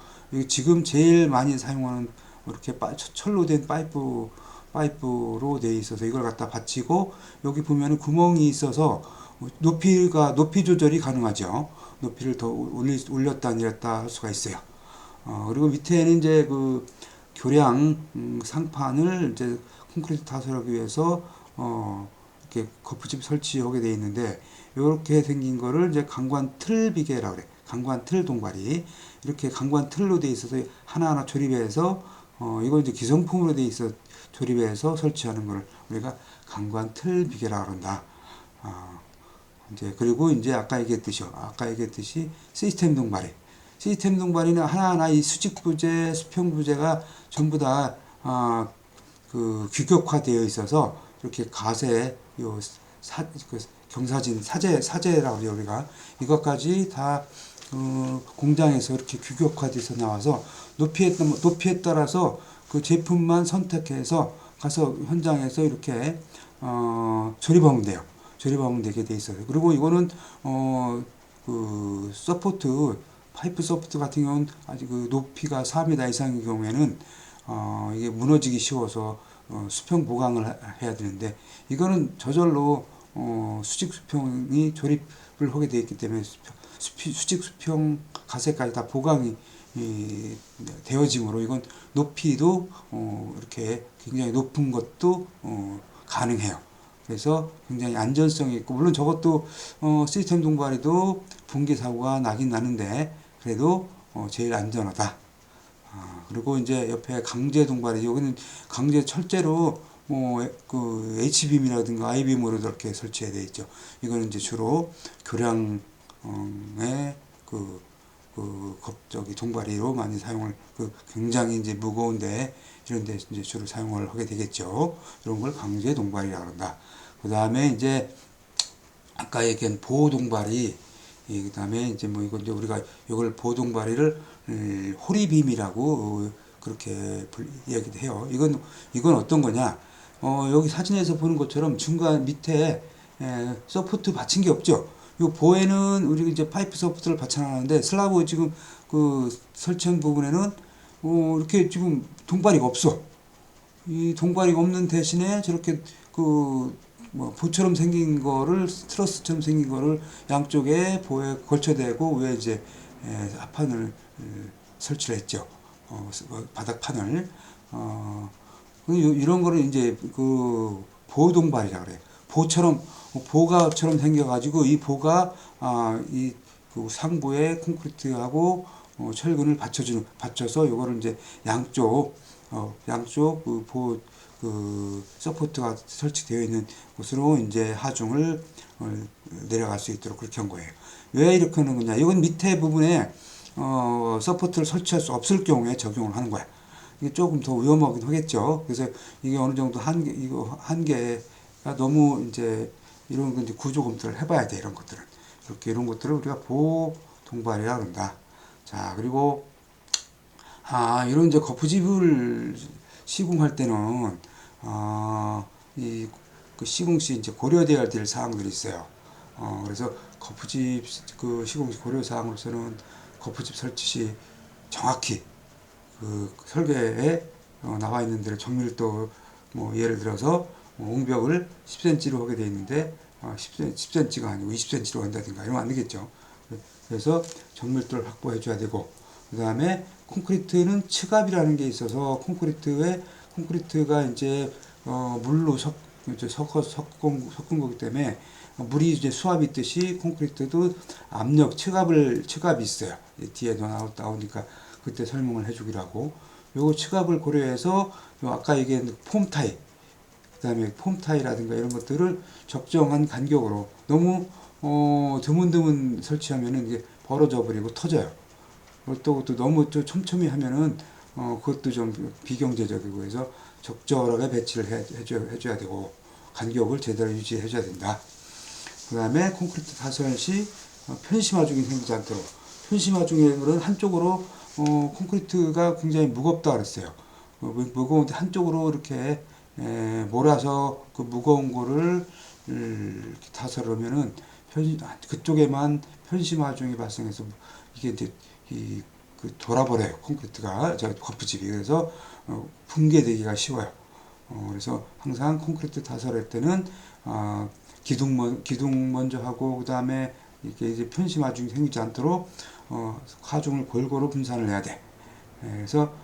지금 제일 많이 사용하는 이렇게 철로 된 파이프로 되어 있어서 이걸 갖다 받치고, 여기 보면은 구멍이 있어서 높이 조절이 가능하죠. 높이를 더 올렸다 내렸다 할 수가 있어요. 그리고 밑에는 이제 그 교량 상판을 이제 콘크리트 타설하기 위해서 이렇게 거푸집 설치하게 되어 있는데, 이렇게 생긴 거를 이제 강관 틀 비계라고 그래. 강관 틀 동바리. 이렇게 강관 틀로 되어 있어서 하나하나 조립해서 이거 이제 기성품으로 되어 있어 조립해서 설치하는 거를 우리가 강관 틀 비계라고 한다. 이제 그리고 이제 아까 얘기했듯이 시스템 동바리. 시스템 동바리는 하나하나 이 수직 부재, 수평 부재가 전부 다 규격화되어 있어서 이렇게 가세 경사진 사제라고 해요. 우리가 이것까지 다 공장에서 이렇게 규격화돼서 나와서 높이에 따라서 그 제품만 선택해서 가서 현장에서 이렇게 조립하면 돼요. 조립하면 되게 돼 있어요. 그리고 이거는 그 파이프 서포트 같은 경우는 아직 그 높이가 4m 이상의 경우에는 이게 무너지기 쉬워서 수평 보강을 해야 되는데, 이거는 저절로 수직 수평이 조립을 하게 되어 있기 때문에 수직 수평 가세까지 다 보강이 되어지므로 이건 높이도 이렇게 굉장히 높은 것도 가능해요. 그래서 굉장히 안전성이 있고, 물론 저것도 시스템 동바리도 붕괴 사고가 나긴 나는데 그래도 제일 안전하다. 그리고 이제 옆에 강제 동바리, 여기는 강제 철제로 그 H빔이라든가 I빔으로 이렇게 설치해야 되어 있죠. 이거는 이제 주로 교량의 그 저기 동바리로 많이 사용을, 굉장히 이제 무거운데, 이런 데 이제 주로 사용을 하게 되겠죠. 이런 걸 강제 동바리라고 한다. 그 다음에 이제, 아까 얘기한 보동바리, 그 다음에 이제 뭐 이건 이제 우리가 이걸 보동바리를 호리빔이라고 그렇게 이야기도 해요. 이건 어떤 거냐? 여기 사진에서 보는 것처럼 중간 밑에 서포트 받친 게 없죠. 요 보에는 우리 이제 파이프 서포트를 받쳐놨는데 슬라브 지금 설치한 부분에는 이렇게 지금 동바리가 없어. 이 동바리가 없는 대신에 저렇게 뭐 보처럼 생긴 거를, 트러스처럼 생긴 거를 양쪽에 보에 걸쳐대고 위에 이제 합판을 설치를 했죠. 바닥판을. 이런 거를 이제 보동발이라 그래요. 보가처럼 생겨가지고 이 보가 상부에 콘크리트하고 철근을 받쳐서 요거를 이제 양쪽 서포트가 설치되어 있는 곳으로 이제 하중을 내려갈 수 있도록 그렇게 한 거예요. 왜 이렇게 하는 거냐? 이건 밑에 부분에 서포트를 설치할 수 없을 경우에 적용을 하는 거야. 이게 조금 더 위험하긴 하겠죠. 그래서 이게 어느 정도 한계가 너무 이제 이런 건 이제 구조 검토를 해봐야 돼. 이런 것들은 이런 것들을 우리가 보호 동발이라고 한다. 자, 그리고 이런 이제 거푸집을 시공할 때는 시공 시 이제 고려되어야 될 사항들이 있어요. 그래서 거푸집 시공 시 고려 사항으로서는 거푸집 설치 시 정확히 설계에 나와 있는 대로 정밀도, 뭐 예를 들어서 옹벽을 10cm로 하게 되어 있는데 10cm가 아니고 20cm로 한다든가 이러면 안 되겠죠. 그래서 정밀도를 확보해 줘야 되고, 그 다음에 콘크리트는 층압이라는 게 있어서 콘크리트가 이제 물로 섞은 거기 때문에 물이 이제 수압이 있듯이 콘크리트도 층압이 있어요. 뒤에 나오니까 그때 설명을 해주기로 하고, 요거 층압을 고려해서 아까 얘기한 폼 타입, 그 다음에 폼 타입이라든가 이런 것들을 적정한 간격으로, 너무 드문드문 설치하면은 이게 벌어져 버리고 터져요. 또 너무 좀 촘촘히 하면은 그것도 좀 비경제적이고 해서 적절하게 배치를 해줘야 되고, 간격을 제대로 유지해줘야 된다. 그 다음에 콘크리트 타설 시 편심 하중이 생기지 않도록, 편심 하중에는 한쪽으로 콘크리트가 굉장히 무겁다 그랬어요. 무거운데 한쪽으로 이렇게 몰아서 그 무거운 거를 타설을 하면은 그쪽에만 편심 하중이 발생해서 이게 이제 돌아버려요. 콘크리트가 거푸집이. 그래서 붕괴되기가 쉬워요. 그래서 항상 콘크리트 타설할 때는 기둥 먼저 하고, 그 다음에 이렇게 이제 편심 하중이 생기지 않도록 하중을 골고루 분산을 해야 돼. 그래서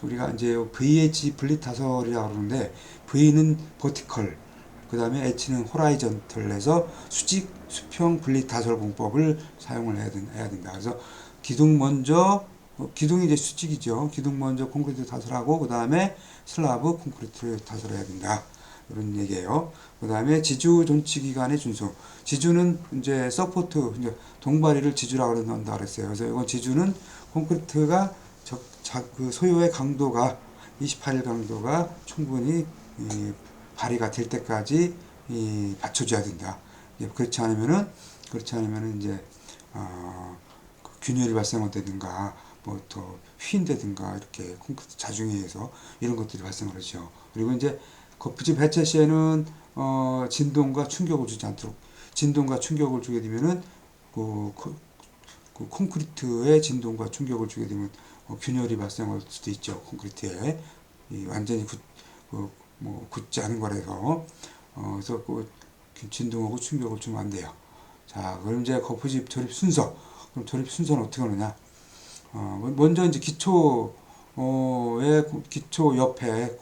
우리가 이제 VH 분리 타설이라고 그러는데, V는 버티컬, 그 다음에 H는 호라이전털에서 수평 분리 타설 공법을 사용을 해야 된다. 그래서 기둥이 이제 수직이죠. 기둥 먼저 콘크리트 타설하고, 그 다음에 슬라브 콘크리트를 타설해야 된다. 이런 얘기예요. 그 다음에 지주 존치 기간의 준수. 지주는 이제 서포트, 이제 동바리를 지주라고 한다 그랬어요. 그래서 이건 지주는 콘크리트가 소요의 강도가 28일 강도가 충분히 발휘가 될 때까지 받쳐줘야 된다. 그렇지 않으면은 이제 균열이 발생한다든가 뭐 더 휜다든가 이렇게 콘크리트 자중에 의해서 이런 것들이 발생을 하죠. 그리고 이제 거푸집 해체 시에는 진동과 충격을 주지 않도록, 진동과 충격을 주게 되면은 콘크리트에 진동과 충격을 주게 되면 균열이 발생할 수도 있죠. 콘크리트에 완전히 굳지 않은 거라서 그래서 진동하고 충격을 주면 안 돼요. 자, 그럼 이제 거푸집 조립 순서. 그럼 조립 순서는 어떻게 하느냐? 먼저 이제 기초 옆에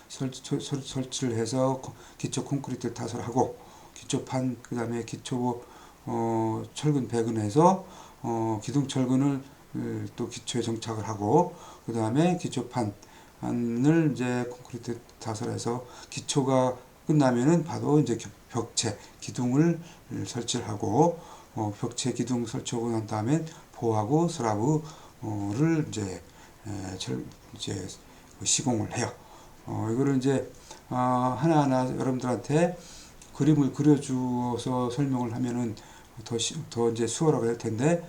설치를 해서 기초 콘크리트 타설하고, 기초판, 그 다음에 기초 철근 배근해서 기둥 철근을 또 기초에 정착을 하고, 그 다음에 기초판을 이제 콘크리트 타설해서 기초가 끝나면은 바로 이제 벽체 기둥을 설치를 하고, 벽체 기둥 설치하고 난 다음에 보하고 슬라브를 이제 시공을 해요. 이거를 이제 하나하나 여러분들한테 그림을 그려주어서 설명을 하면은 더 이제 수월하게 할 텐데,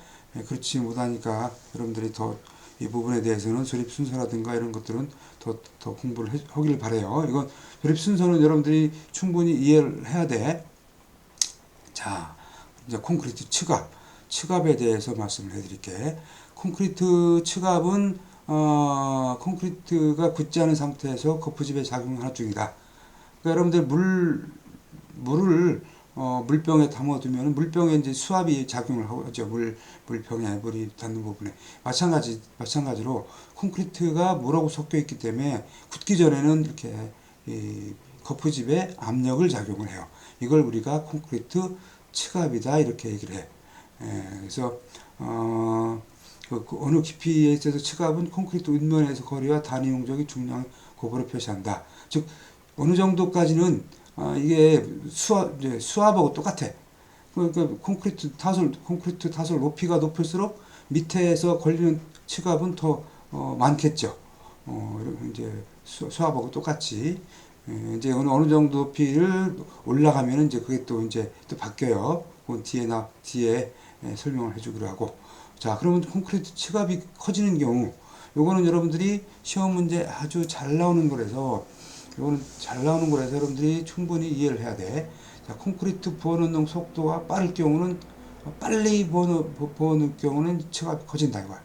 그렇지 못하니까 여러분들이 더 이 부분에 대해서는 조립 순서라든가 이런 것들은 더 공부를 하길 바래요. 이건 조립 순서는 여러분들이 충분히 이해를 해야 돼. 자, 이제 콘크리트 층압에 대해서 말씀을 해드릴게. 콘크리트 층압은 콘크리트가 굳지 않은 상태에서 거푸집에 작용하는 중이다. 그러니까 여러분들 물을 물병에 담아두면 물병에 이제 수압이 작용을 하죠. 물병에 물이 닿는 부분에 마찬가지로 콘크리트가 물하고 섞여 있기 때문에 굳기 전에는 이렇게 이 거푸집에 압력을 작용을 해요. 이걸 우리가 콘크리트 층압이다 이렇게 얘기를 해. 그래서 그 어느 깊이에 있어서 층압은 콘크리트 윗면에서 거리와 단위 용적의 중량 곱으로 표시한다. 즉 어느 정도까지는 이게 수압하고 똑같아. 그러니까 콘크리트 타설 높이가 높을수록 밑에서 걸리는 층압은 더 많겠죠. 이제 수압하고 똑같이. 이제 어느 정도 높이를 올라가면 이제 그게 또 이제 또 바뀌어요. 그건 뒤에 설명을 해주기로 하고. 자, 그러면 콘크리트 층압이 커지는 경우, 요거는 여러분들이 시험 문제 아주 잘 나오는 거라서, 여러분들이 충분히 이해를 해야 돼. 자, 콘크리트 부어넣는 속도가 빠를 경우는, 빨리 부어넣을 경우는 층압이 커진다, 이거야.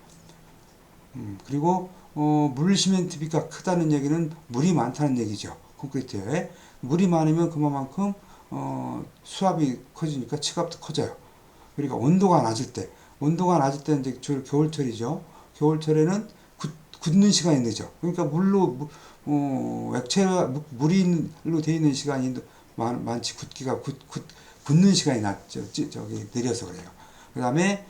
그리고, 물 시멘트 비가 크다는 얘기는 물이 많다는 얘기죠. 콘크리트에. 물이 많으면 그만큼, 수압이 커지니까 층압도 커져요. 그러니까 온도가 낮을 때 이제 주로 겨울철이죠. 겨울철에는 굳는 시간이 늦어. 그러니까 물로 되어 있는 시간이 많지, 굳는 시간이 낮죠. 느려서 그래요. 그 다음에,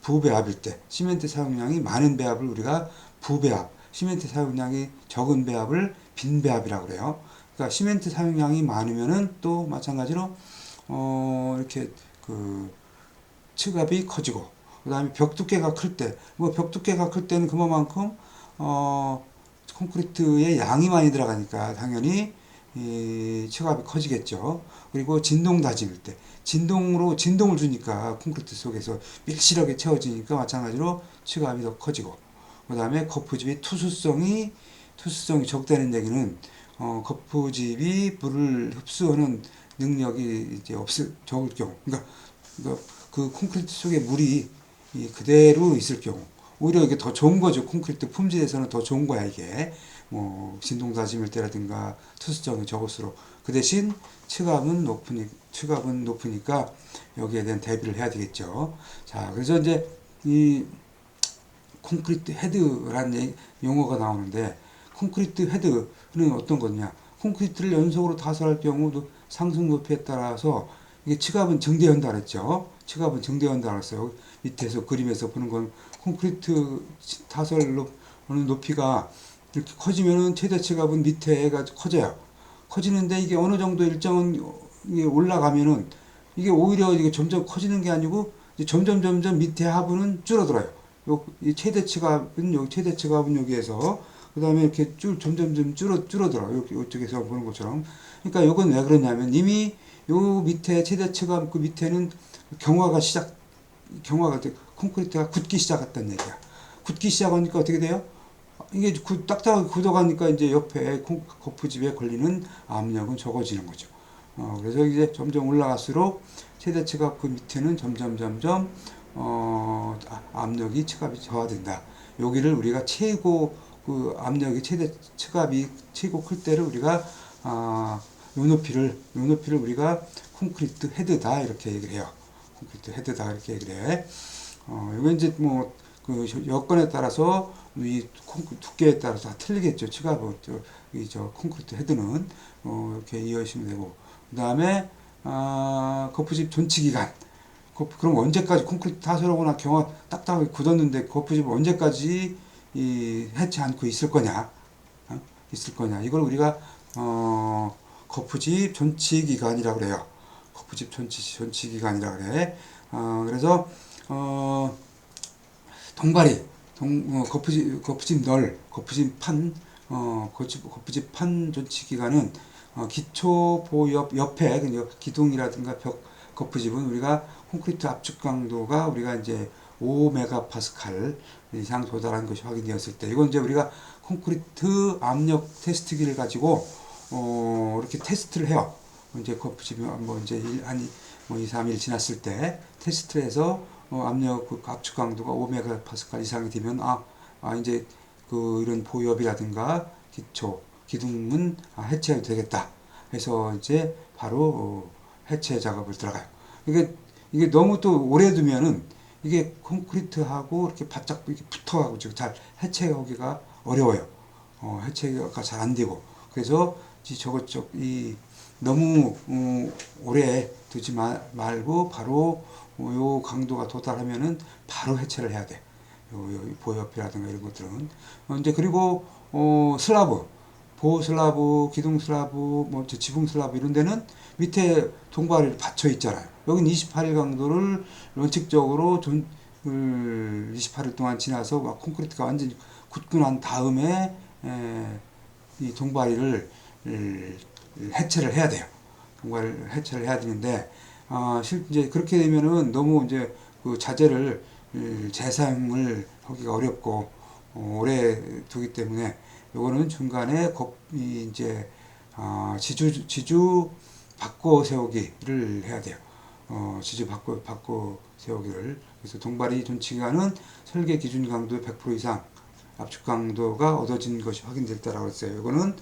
부배합일 때, 시멘트 사용량이 많은 배합을 우리가 부배합, 시멘트 사용량이 적은 배합을 빈배합이라고 그래요. 그러니까 시멘트 사용량이 많으면은 또 마찬가지로, 이렇게 층압이 커지고, 그 다음에 벽 두께가 클 때는 그만큼, 콘크리트에 양이 많이 들어가니까 당연히 이 층압이 커지겠죠. 그리고 진동 다짐일 때, 진동을 주니까 콘크리트 속에서 밀실하게 채워지니까 마찬가지로 층압이 더 커지고, 그 다음에 거푸집이 투수성이 적다는 얘기는, 거푸집이 물을 흡수하는 능력이 이제 적을 경우, 그러니까 그 콘크리트 속에 물이 그대로 있을 경우, 오히려 이게 더 좋은 거죠. 콘크리트 품질에서는 더 좋은 거야, 이게. 진동 다짐일 때라든가 투수성이 적을수록. 그 대신 층압은 높으니까 여기에 대한 대비를 해야 되겠죠. 자, 그래서 이제 이 콘크리트 헤드라는 용어가 나오는데, 콘크리트 헤드는 어떤 거냐? 콘크리트를 연속으로 타설할 경우 상승 높이에 따라서 이게 층압은 증대한다 그랬죠. 층압은 증대한다 그랬어요. 밑에서 그림에서 보는 건 콘크리트 타설 높이가 이렇게 커지면은 최대 층압은 밑에가 커져요. 커지는데 이게 어느 정도 일정은 올라가면은 이게 오히려 이게 점점 커지는 게 아니고 점점 밑에 하부는 줄어들어요. 이 최대 층압은 여기에서, 그 다음에 이렇게 점점 줄어들어요. 이쪽에서 보는 것처럼. 그러니까 이건 왜 그러냐면 이미 요 밑에 최대 층압 그 밑에는 콘크리트가 굳기 시작했다는 얘기야. 굳기 시작하니까 어떻게 돼요? 이게 딱딱하게 굳어가니까 이제 옆에 거푸집에 걸리는 압력은 적어지는 거죠. 그래서 이제 점점 올라갈수록 최대 층압 그 밑에는 점점 압력이 층압이 저하된다. 여기를 우리가 그 압력이 최대 층압이 최고 클 때를 우리가 요 높이를 우리가 콘크리트 헤드다 이렇게 얘기를 해요. 콘크리트 헤드다 이렇게 얘기를 해. 이건 이제 그 여건에 따라서 이 두께에 따라서 다 틀리겠죠. 층압은 콘크리트 헤드는 이렇게 이해하시면 되고, 그 다음에 거푸집 존치 기간. 그럼 언제까지 콘크리트 타설하거나 딱딱하게 굳었는데 거푸집을 언제까지 해치 않고 있을 거냐? 이걸 우리가 거푸집 존치 기간이라고 그래요. 거푸집 존치 기간이라고 그래. 그래서 동바리, 거푸집 널, 거푸집 판, 거푸집 판 조치 기간은 기초 보옆 옆에 기둥이라든가 벽 거푸집은 우리가 콘크리트 압축 강도가 우리가 이제 5메가파스칼 이상 도달한 것이 확인되었을 때, 이건 이제 우리가 콘크리트 압력 테스트기를 가지고 이렇게 테스트를 해요. 이제 거푸집이 뭐 이제 뭐 2, 3일 지났을 때 테스트를 해서 압력 압축 강도가 5메가파스칼 이상이 되면 이제 이런 보엽이라든가 기둥은 해체해도 되겠다 해서 이제 바로 해체 작업을 들어가요. 이게 너무 또 오래 두면은 이게 콘크리트하고 이렇게 바짝 이렇게 붙어가고 잘 해체하기가 어려워요. 해체가 잘 안 되고, 그래서 너무 오래 두지 말고 바로 요 강도가 도달하면은 바로 해체를 해야 돼. 보옆이라든가 이런 것들은 이제, 그리고 슬라브, 보호 슬라브, 기둥 슬라브, 뭐 지붕 슬라브 이런 데는 밑에 동바리를 받쳐 있잖아요. 여긴 28일 강도를 원칙적으로 28일 동안 지나서 막 콘크리트가 완전히 굳고 난 다음에 이 동바리를 해체를 해야 돼요. 동바리를 해체를 해야 되는데, 이제 그렇게 되면은 너무 이제 그 자재를 재사용을 하기가 어렵고 오래 두기 때문에 요거는 중간에 이제 지주 바꿔 세우기를 해야 돼요. 지주 바꿔 세우기를. 그래서 동바리 존치 기간은 설계 기준 강도 100% 이상 압축 강도가 얻어진 것이 확인될 때라고 했어요. 이거는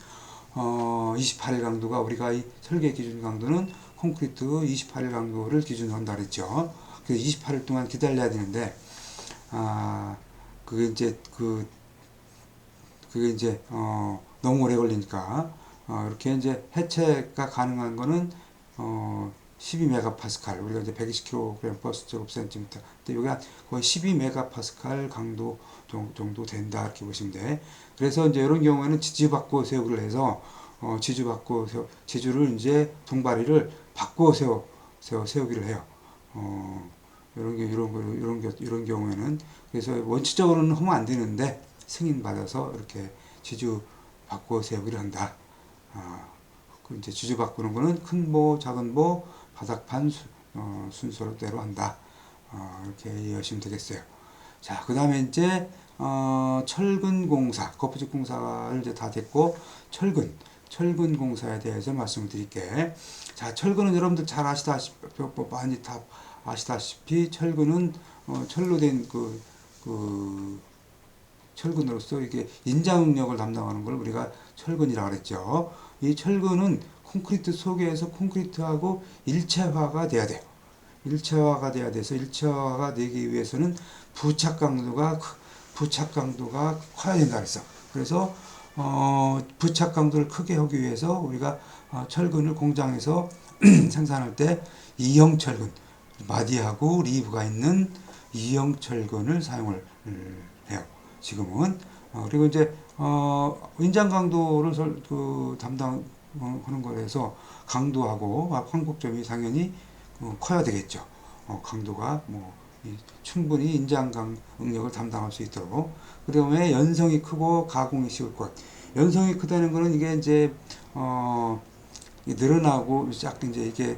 28일 강도가, 우리가 이 설계 기준 강도는 콘크리트 28일 강도를 기준으로 한다 그랬죠. 그래서 28일 동안 기다려야 되는데, 그게 이제 너무 오래 걸리니까 이렇게 이제 해체가 가능한 거는 12메가파스칼, 우리가 이제 120kg 버스 제곱센티미터, 근데 여기 거의 12메가파스칼 강도 정도 된다 이렇게 보시면 돼. 그래서 이제 이런 경우에는 지주 바꿔 세우기를 해서 지주를 이제 동바리를 바꿔 세우기를 해요. 이런 경우에는, 그래서 원칙적으로는 하면 안 되는데 승인 받아서 이렇게 지주 바꿔 세우기를 한다. 이제 지주 바꾸는 거는 큰 보, 작은 보, 바닥판 순서대로 한다. 이렇게 이해하시면 되겠어요. 자, 그 다음에 이제 철근 공사, 거푸집 공사를 이제 다 됐고, 철근 공사에 대해서 말씀을 드릴게. 자, 철근은 여러분들 잘 많이 다 아시다시피 철근은 철로 된 철근으로서 이게 인장 응력을 담당하는 걸 우리가 철근이라고 그랬죠. 이 철근은 콘크리트 속에서 콘크리트하고 일체화가 돼야 돼요. 일체화가 돼야 돼서, 일체화가 되기 위해서는 부착 강도가 커야 된다 그랬어. 그래서 부착 강도를 크게 하기 위해서 우리가 철근을 공장에서 생산할 때 이형 철근, 마디하고 리브가 있는 이형 철근을 사용을 해요. 지금은. 그리고 이제 인장 강도를 담당하는 거라서 강도하고 환곡점이 당연히 커야 되겠죠. 강도가 충분히 인장 응력을 담당할 수 있도록. 그다음에 연성이 크고 가공이 쉬울 것. 연성이 크다는 거는 이게 이제 늘어나고 쫙 이제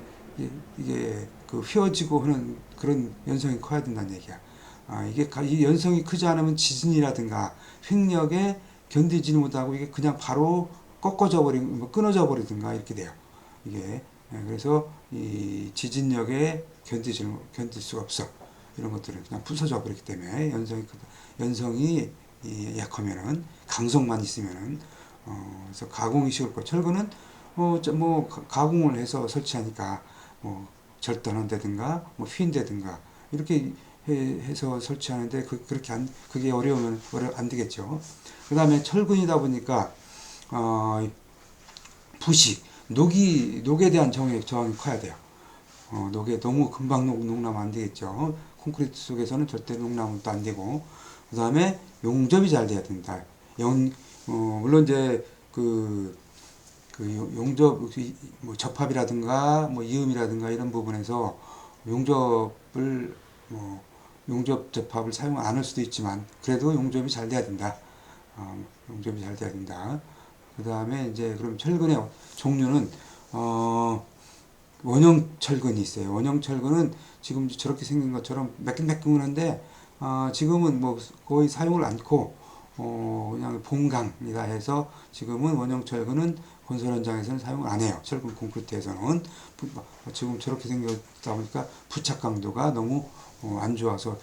이게 휘어지고 하는 그런 연성이 커야 된다는 얘기야. 이 연성이 크지 않으면 지진이라든가 횡력에 견디지 못하고 이게 그냥 바로 끊어져 버리든가 이렇게 돼요. 이게. 그래서 이 지진력에 견딜 수가 없어. 이런 것들은 그냥 부서져 버리기 때문에 연성이 약하면은, 강성만 있으면은, 그래서 가공이 쉬울 거. 철근은 가공을 해서 설치하니까 절단한다든가 휜다든가 이렇게 해서 설치하는데 그게 어려우면 안 되겠죠. 그 다음에 철근이다 보니까 부식, 녹에 대한 저항이 커야 돼요. 녹에 너무 금방 녹나면 안 되겠죠. 콘크리트 속에서는 절대 녹나면 또 안 되고. 그 다음에 용접이 잘 돼야 된다. 물론 이제 용접, 접합이라든가 이음이라든가 이런 부분에서 용접을 용접 접합을 사용 안 할 수도 있지만 그래도 용접이 잘 돼야 된다. 용접이 잘 돼야 된다. 그 다음에 이제 그럼 철근의 종류는 원형 철근이 있어요. 원형 철근은 지금 저렇게 생긴 것처럼 매끈매끈한데 지금은 뭐 거의 사용을 않고 그냥 본강이라 해서 지금은 원형 철근은 건설 현장에서는 사용을 안 해요. 철근 콘크리트에서는 지금 저렇게 생겼다 보니까 부착 강도가 너무 안 좋아서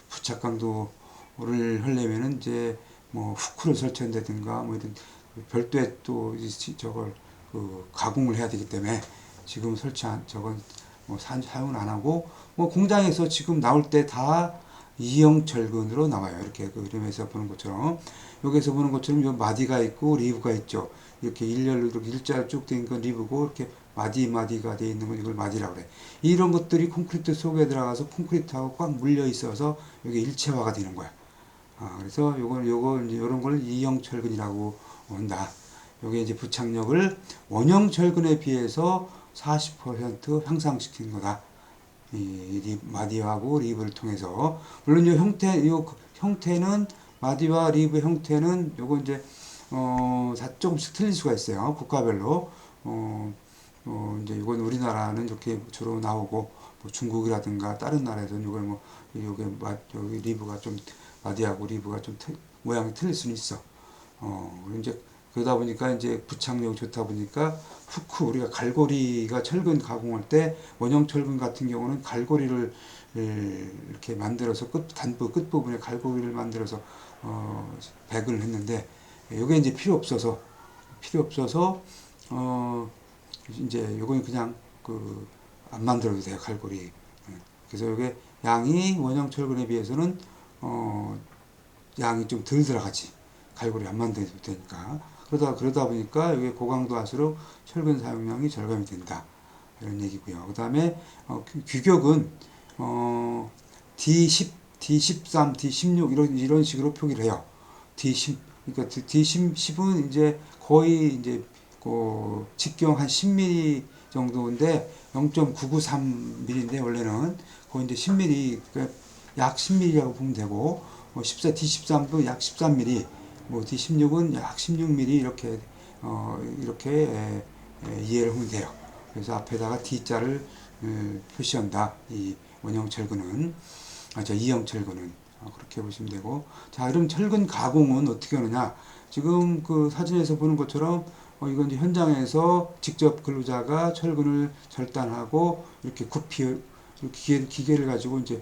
부착 강도를 하려면은 이제 뭐 후크를 설치한다든가 뭐 이런 별도의 또 저걸 가공을 해야 되기 때문에 지금 설치한 저건 뭐 사용을 안 하고 뭐 공장에서 지금 나올 때 다 이형 철근으로 나와요. 이렇게 그 그림에서 보는 것처럼 여기서 보는 것처럼 요 마디가 있고 리브가 있죠. 이렇게 일렬로 이렇게 일자로 쭉 된 건 리브고 이렇게 마디가 돼 있는 건 이걸 마디라고 그래. 이런 것들이 콘크리트 속에 들어가서 콘크리트하고 꽉 물려 있어서 이게 일체화가 되는 거야. 그래서 요거 이제 요런 걸 이형 철근이라고 한다. 요게 이제 부착력을 원형 철근에 비해서 40% 향상시킨 거다. 이 마디하고 리브를 통해서 물론 요 형태는 마디와 리브 형태는 요거 이제 다 조금씩 틀릴 수가 있어요. 국가별로 이제 이건 우리나라는 이렇게 주로 나오고 뭐 중국이라든가 다른 나라에서는 이걸 뭐 요게 여기 리브가 좀 마디하고 리브가 좀 모양이 틀릴 수는 있어. 이제 그러다 보니까 이제 부착력이 좋다 보니까 후크 우리가 갈고리가 철근 가공할 때 원형 철근 같은 경우는 갈고리를 이렇게 만들어서 단부 끝부분에 갈고리를 만들어서 백을 했는데 이게 이제 필요 없어서 이제 요건 그냥 안 만들어도 돼요. 갈고리. 그래서 이게 양이 원형 철근에 비해서는 양이 좀 덜 들어가지. 갈고리 안 만들어도 되니까. 그러다 보니까 이게 고강도 할수록 철근 사용량이 절감이 된다. 이런 얘기고요. 그 다음에 규격은 D10, D13, D16 이런 식으로 표기를 해요. D10 그러니까 D10은 이제 거의 이제 직경 한 10mm 정도인데 0.993mm인데 원래는 거의 이제 10mm 그러니까 약 10mm라고 보면 되고 D13도 약 13mm 뭐 D16은 약 16mm 이렇게 이해를 하면 돼요. 그래서 앞에다가 D자를 표시한다. 이 원형 철근은 이형 철근은 그렇게 보시면 되고 자 그럼 철근 가공은 어떻게 하느냐 지금 그 사진에서 보는 것처럼 이건 이제 현장에서 직접 근로자가 철근을 절단하고 이렇게 기계를 가지고 이제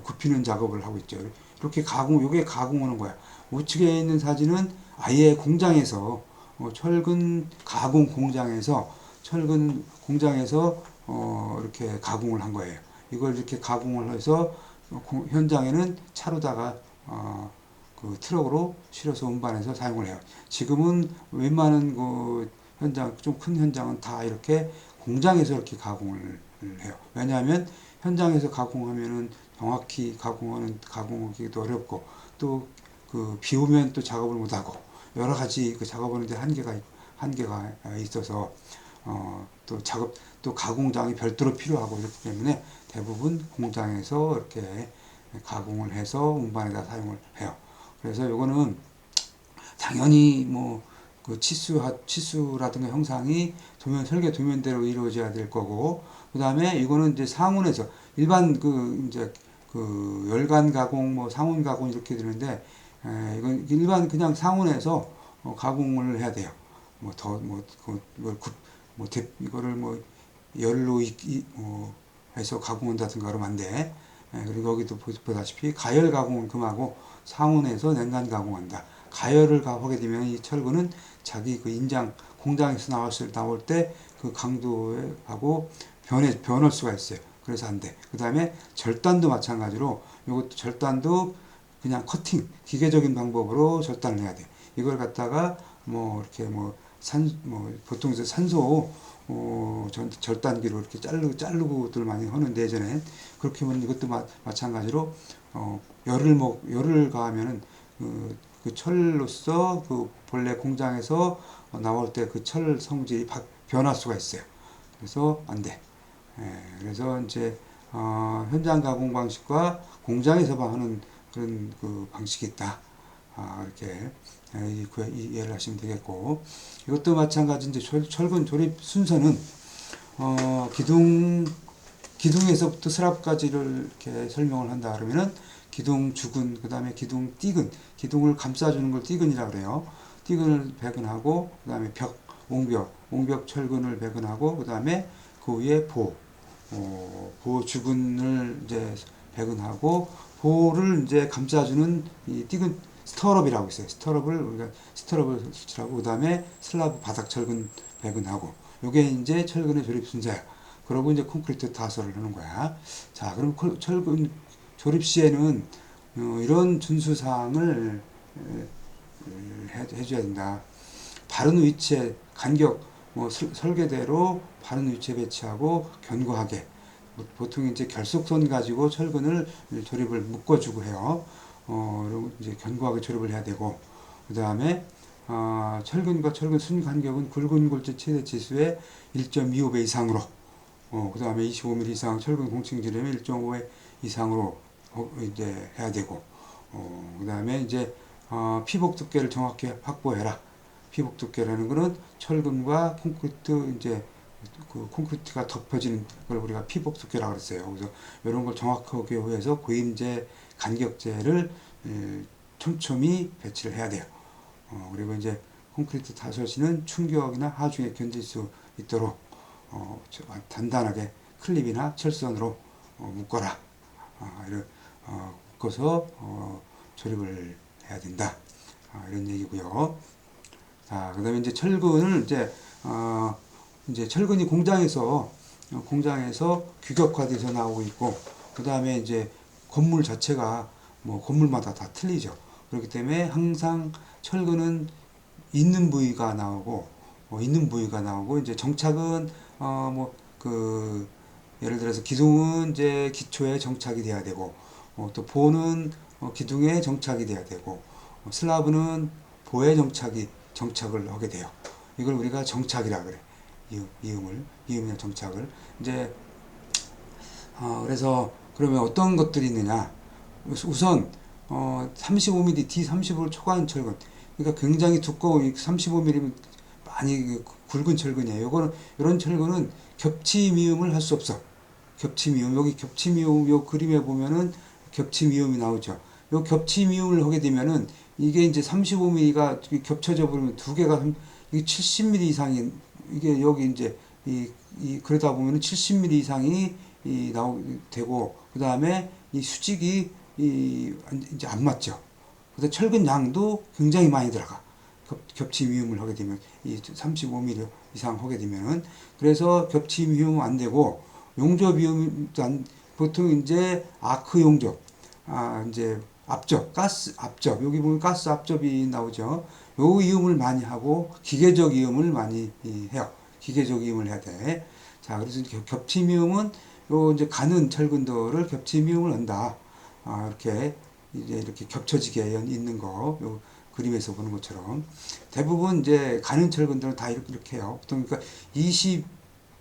굽히는 작업을 하고 있죠. 이렇게 요게 가공하는 거야. 우측에 있는 사진은 아예 공장에서 철근 가공 공장에서 이렇게 가공을 한 거예요. 이걸 이렇게 가공을 해서 현장에는 차로다가 그 트럭으로 실어서 운반해서 사용을 해요. 지금은 웬만한 그 현장 좀 큰 현장은 다 이렇게 공장에서 이렇게 가공을 해요. 왜냐하면 현장에서 가공하면은 정확히 가공하기도 어렵고 또 비 오면 또 작업을 못 하고 여러 가지 그 작업하는데 한계가 있어서 또 가공장이 별도로 필요하고 그렇기 때문에 대부분 공장에서 이렇게 가공을 해서 운반에다 사용을 해요. 그래서 요거는 당연히 뭐 그 치수라든가 형상이 설계 도면대로 이루어져야 될 거고 그 다음에 이거는 이제 상온에서 일반 이제 열간 가공 뭐 상온 가공 이렇게 되는데 이건 일반 그냥 상온에서 가공을 해야 돼요. 이거를 뭐 열로 해서 가공한다든가 그러면 안 돼. 그리고 여기도 보다시피 가열 가공은 금하고 상온에서 냉간 가공한다. 가열을 하게 되면 이 철근은 자기 그 공장에서 나올 때 그 강도하고 변할 수가 있어요. 그래서 안 돼. 그 다음에 절단도 마찬가지로 이것도 절단도 그냥 기계적인 방법으로 절단을 해야 돼. 이걸 갖다가 이렇게 보통 산소 절단기로 이렇게 자르고들 많이 하는데 예전에 그렇게 하면 이것도 마찬가지로 열을 가하면은 그 철로서 그 본래 공장에서 나올 때 그 철 성질이 변할 수가 있어요. 그래서 안 돼. 그래서 이제 현장 가공 방식과 공장에서 하는 그런 그 방식이 있다. 이렇게 이해를 하시면 되겠고, 이것도 마찬가지 이제 철근 조립 순서는 기둥에서부터 슬랍까지를 이렇게 설명을 한다 그러면은 기둥 주근, 그 다음에 기둥 띠근, 기둥을 감싸주는 걸 띠근이라고 그래요. 띠근을 배근하고, 그 다음에 옹벽 철근을 배근하고, 그 다음에 그 위에 보 주근을 이제 배근하고, 보를 이제 감싸주는 이 띠근 스터럽이라고 있어요. 스터럽을 설치하고, 그 다음에 슬라브 바닥 철근 배근하고, 요게 이제 철근의 조립 순서야. 그러고 이제 콘크리트 타설을 하는 거야. 자, 그럼 철근 조립 시에는 이런 준수사항을 해줘야 된다. 바른 위치에 간격, 설계대로 바른 위치에 배치하고 견고하게. 보통 이제 결속선 가지고 철근을 조립을 묶어주고 해요. 그리고 이제 견고하게 조립을 해야 되고, 그 다음에 철근과 철근 순 간격은 굵은 골재 최대 지수의 1.25배 이상으로, 그 다음에 25mm 이상 철근 공칭지름이 1.5배 이상으로 이제 해야 되고, 그 다음에 이제 피복 두께를 정확히 확보해라. 피복 두께라는 거는 철근과 콘크리트 이제 그 콘크리트가 덮어지는 걸 우리가 피복 두께라고 그랬어요. 그래서 이런 걸 정확하게 해서 고임제, 간격제를 촘촘히 배치를 해야 돼요. 그리고 이제 콘크리트 타설시는 충격이나 하중에 견딜 수 있도록 단단하게 클립이나 철선으로 묶어라. 이런 묶어서 조립을 해야 된다. 이런 얘기고요. 자, 그다음에 이제 철근을 이제 철근이 공장에서 규격화돼서 나오고 있고, 그다음에 이제 건물 자체가 뭐 건물마다 다 틀리죠. 그렇기 때문에 항상 철근은 있는 부위가 나오고 이제 정착은 예를 들어서 기둥은 이제 기초에 정착이 돼야 되고, 또 보는 기둥에 정착이 돼야 되고, 슬라브는 보에 정착을 하게 돼요. 이걸 우리가 정착이라 그래. 이음이나 정착을. 이제, 그래서, 그러면 어떤 것들이 있느냐. 우선, 35mm, D35를 초과한 철근. 그러니까 굉장히 두꺼운 35mm 많이 굵은 철근이에요. 이런 철근은 겹치미음을 할 수 없어. 겹치미음. 여기 겹치미음, 요 그림에 보면은 겹치미음이 나오죠. 요 겹치미음을 하게 되면은 이게 이제 35mm가 겹쳐져 버리면 두 개가 이게 70mm 이상이 이게 여기 이제 그러다 보면은 70mm 이상이 되고, 그 다음에 이 수직이 이제 안 맞죠. 그래서 철근 양도 굉장히 많이 들어가. 겹치 미음을 하게 되면 이 35mm 이상 하게 되면은, 그래서 겹치 미음 안 되고 용접 미음 보통 이제 아크 용접, 이제 가스 압접, 여기 보면 가스 압접이 나오죠. 요 이음을 많이 하고 기계적 이음을 많이 해요. 기계적 이음을 해야 돼. 자, 그래서 겹치 미음은 요 이제 가는 철근들을 겹치 미음을 한다. 이렇게 이제 이렇게 겹쳐지게 있는 거, 요 그림에서 보는 것처럼 대부분 이제 가는 철근들은 다 이렇게 해요. 보통 그러니까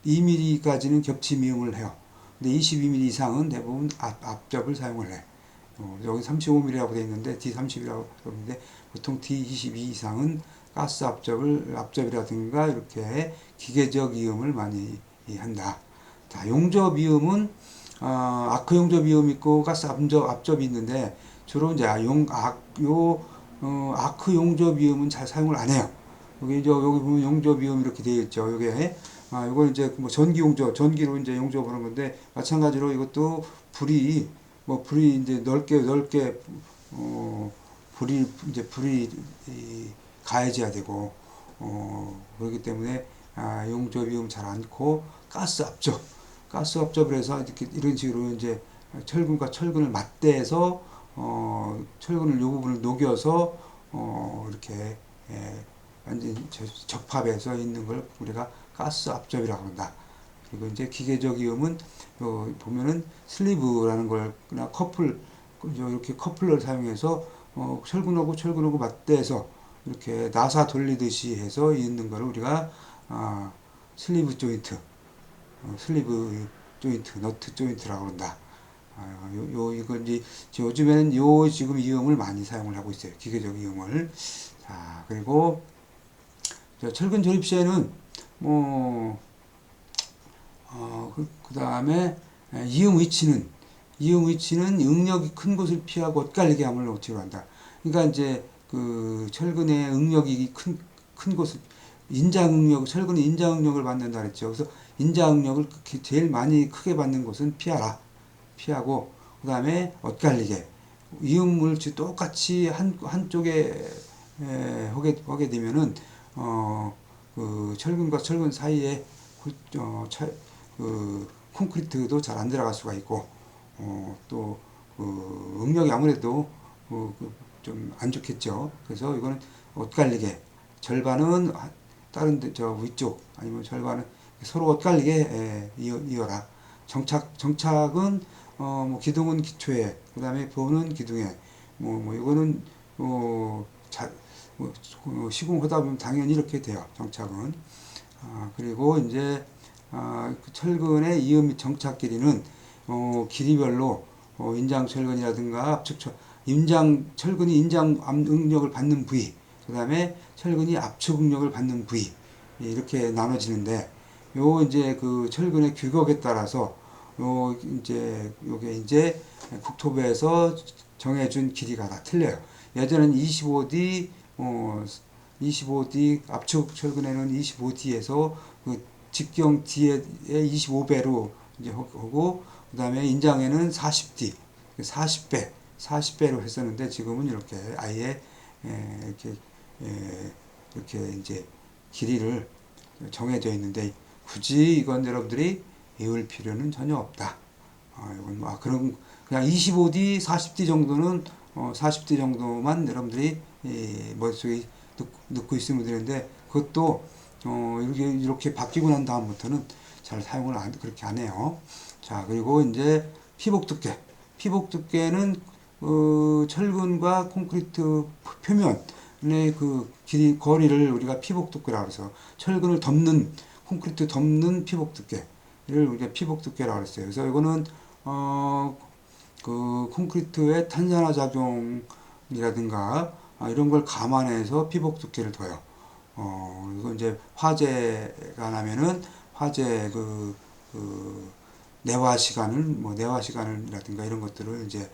22mm까지는 겹치 미음을 해요. 근데 22mm 이상은 대부분 압접을 사용을 해. 여기 35mm라고 되어 있는데 D30이라고 그러는데 보통 D22 이상은 가스 압접이라든가 이렇게 기계적 이음을 많이 한다. 자, 용접 이음은 아크 용접 이음 있고 가스 압접이 있는데 주로 이제 아크 용접 이음은 잘 사용을 안 해요. 여기 보면 용접 이음 이렇게 되어 있죠. 이건 이제 뭐 전기로 이제 용접을 하는 건데, 마찬가지로 이것도 불이 이제 넓게 불이 가해져야 되고, 그렇기 때문에 용접 이음 잘 않고 가스 압접을 해서 이렇게 이런 식으로 이제 철근과 철근을 맞대서 철근을 요 부분을 녹여서 이렇게 완전 적합해서 있는 걸 우리가 가스 압접이라고 한다. 그리고 이제 기계적 이음은 보면은 슬리브라는 걸나 이렇게 커플러를 사용해서 철근하고 맞대서 이렇게 나사 돌리듯이 해서 있는 걸 우리가 슬리브 조인트, 슬리브 조인트, 너트 조인트라고 그런다. 이거 이제 요즘에는 요 지금 이음을 많이 사용을 하고 있어요. 기계적 이음을. 자, 그리고 철근 조립 시에는 뭐 그 다음에 이음 위치는 응력이 큰 곳을 피하고 엇갈리게 함을 모티브로 한다. 그러니까 이제 그 철근의 응력이 큰 곳을 철근이 인자 응력을 받는다 그랬죠. 그래서 인자 응력을 제일 많이 크게 받는 곳은 피하고 그 다음에 엇갈리게 이음을 똑같이 한쪽에 하게 되면은 그 철근과 철근 사이에 콘크리트도 잘 안 들어갈 수가 있고 또 응력이 아무래도 좀 안 좋겠죠. 그래서 이거는 엇갈리게 절반은 다른 저 위쪽 아니면 절반은 서로 엇갈리게 이어라. 정착은 뭐 기둥은 기초에 그다음에 보는 기둥에 뭐 이거는 시공하다 보면 당연히 이렇게 돼요. 정착은. 그리고 이제 그 철근의 이음 및 정착 길이는 길이별로 인장 철근이라든가 철근이 인장 응력을 받는 부위, 그 다음에 철근이 압축 응력을 받는 부위 이렇게 나눠지는데 이제 그 철근의 규격에 따라서 요게 이제 국토부에서 정해준 길이가 다 틀려요. 예전에는 25D 25D 압축 철근에는 25D에서 그 직경 D의 25배로 이제 하고 그다음에 인장에는 40D 40배로 했었는데 지금은 이렇게 아예 이렇게 이제 길이를 정해져 있는데 굳이 이건 여러분들이 외울 필요는 전혀 없다. 이건 그럼 그냥 25D, 40D 정도는 40D 정도만 여러분들이 머릿속에 넣고 있으면 되는데 그것도 이렇게 바뀌고 난 다음부터는 잘 사용을 그렇게 안 해요. 자, 그리고 이제 피복 두께. 피복 두께는 철근과 콘크리트 표면의 그 거리를 우리가 피복 두께라고 해서 철근을 콘크리트 덮는 피복 두께를 우리가 피복 두께라고 했어요. 그래서 이거는 그 콘크리트의 탄산화 작용이라든가 이런 걸 감안해서 피복 두께를 둬요. 이거 이제 화재가 나면은 화재 내화 시간이라든가 이런 것들을 이제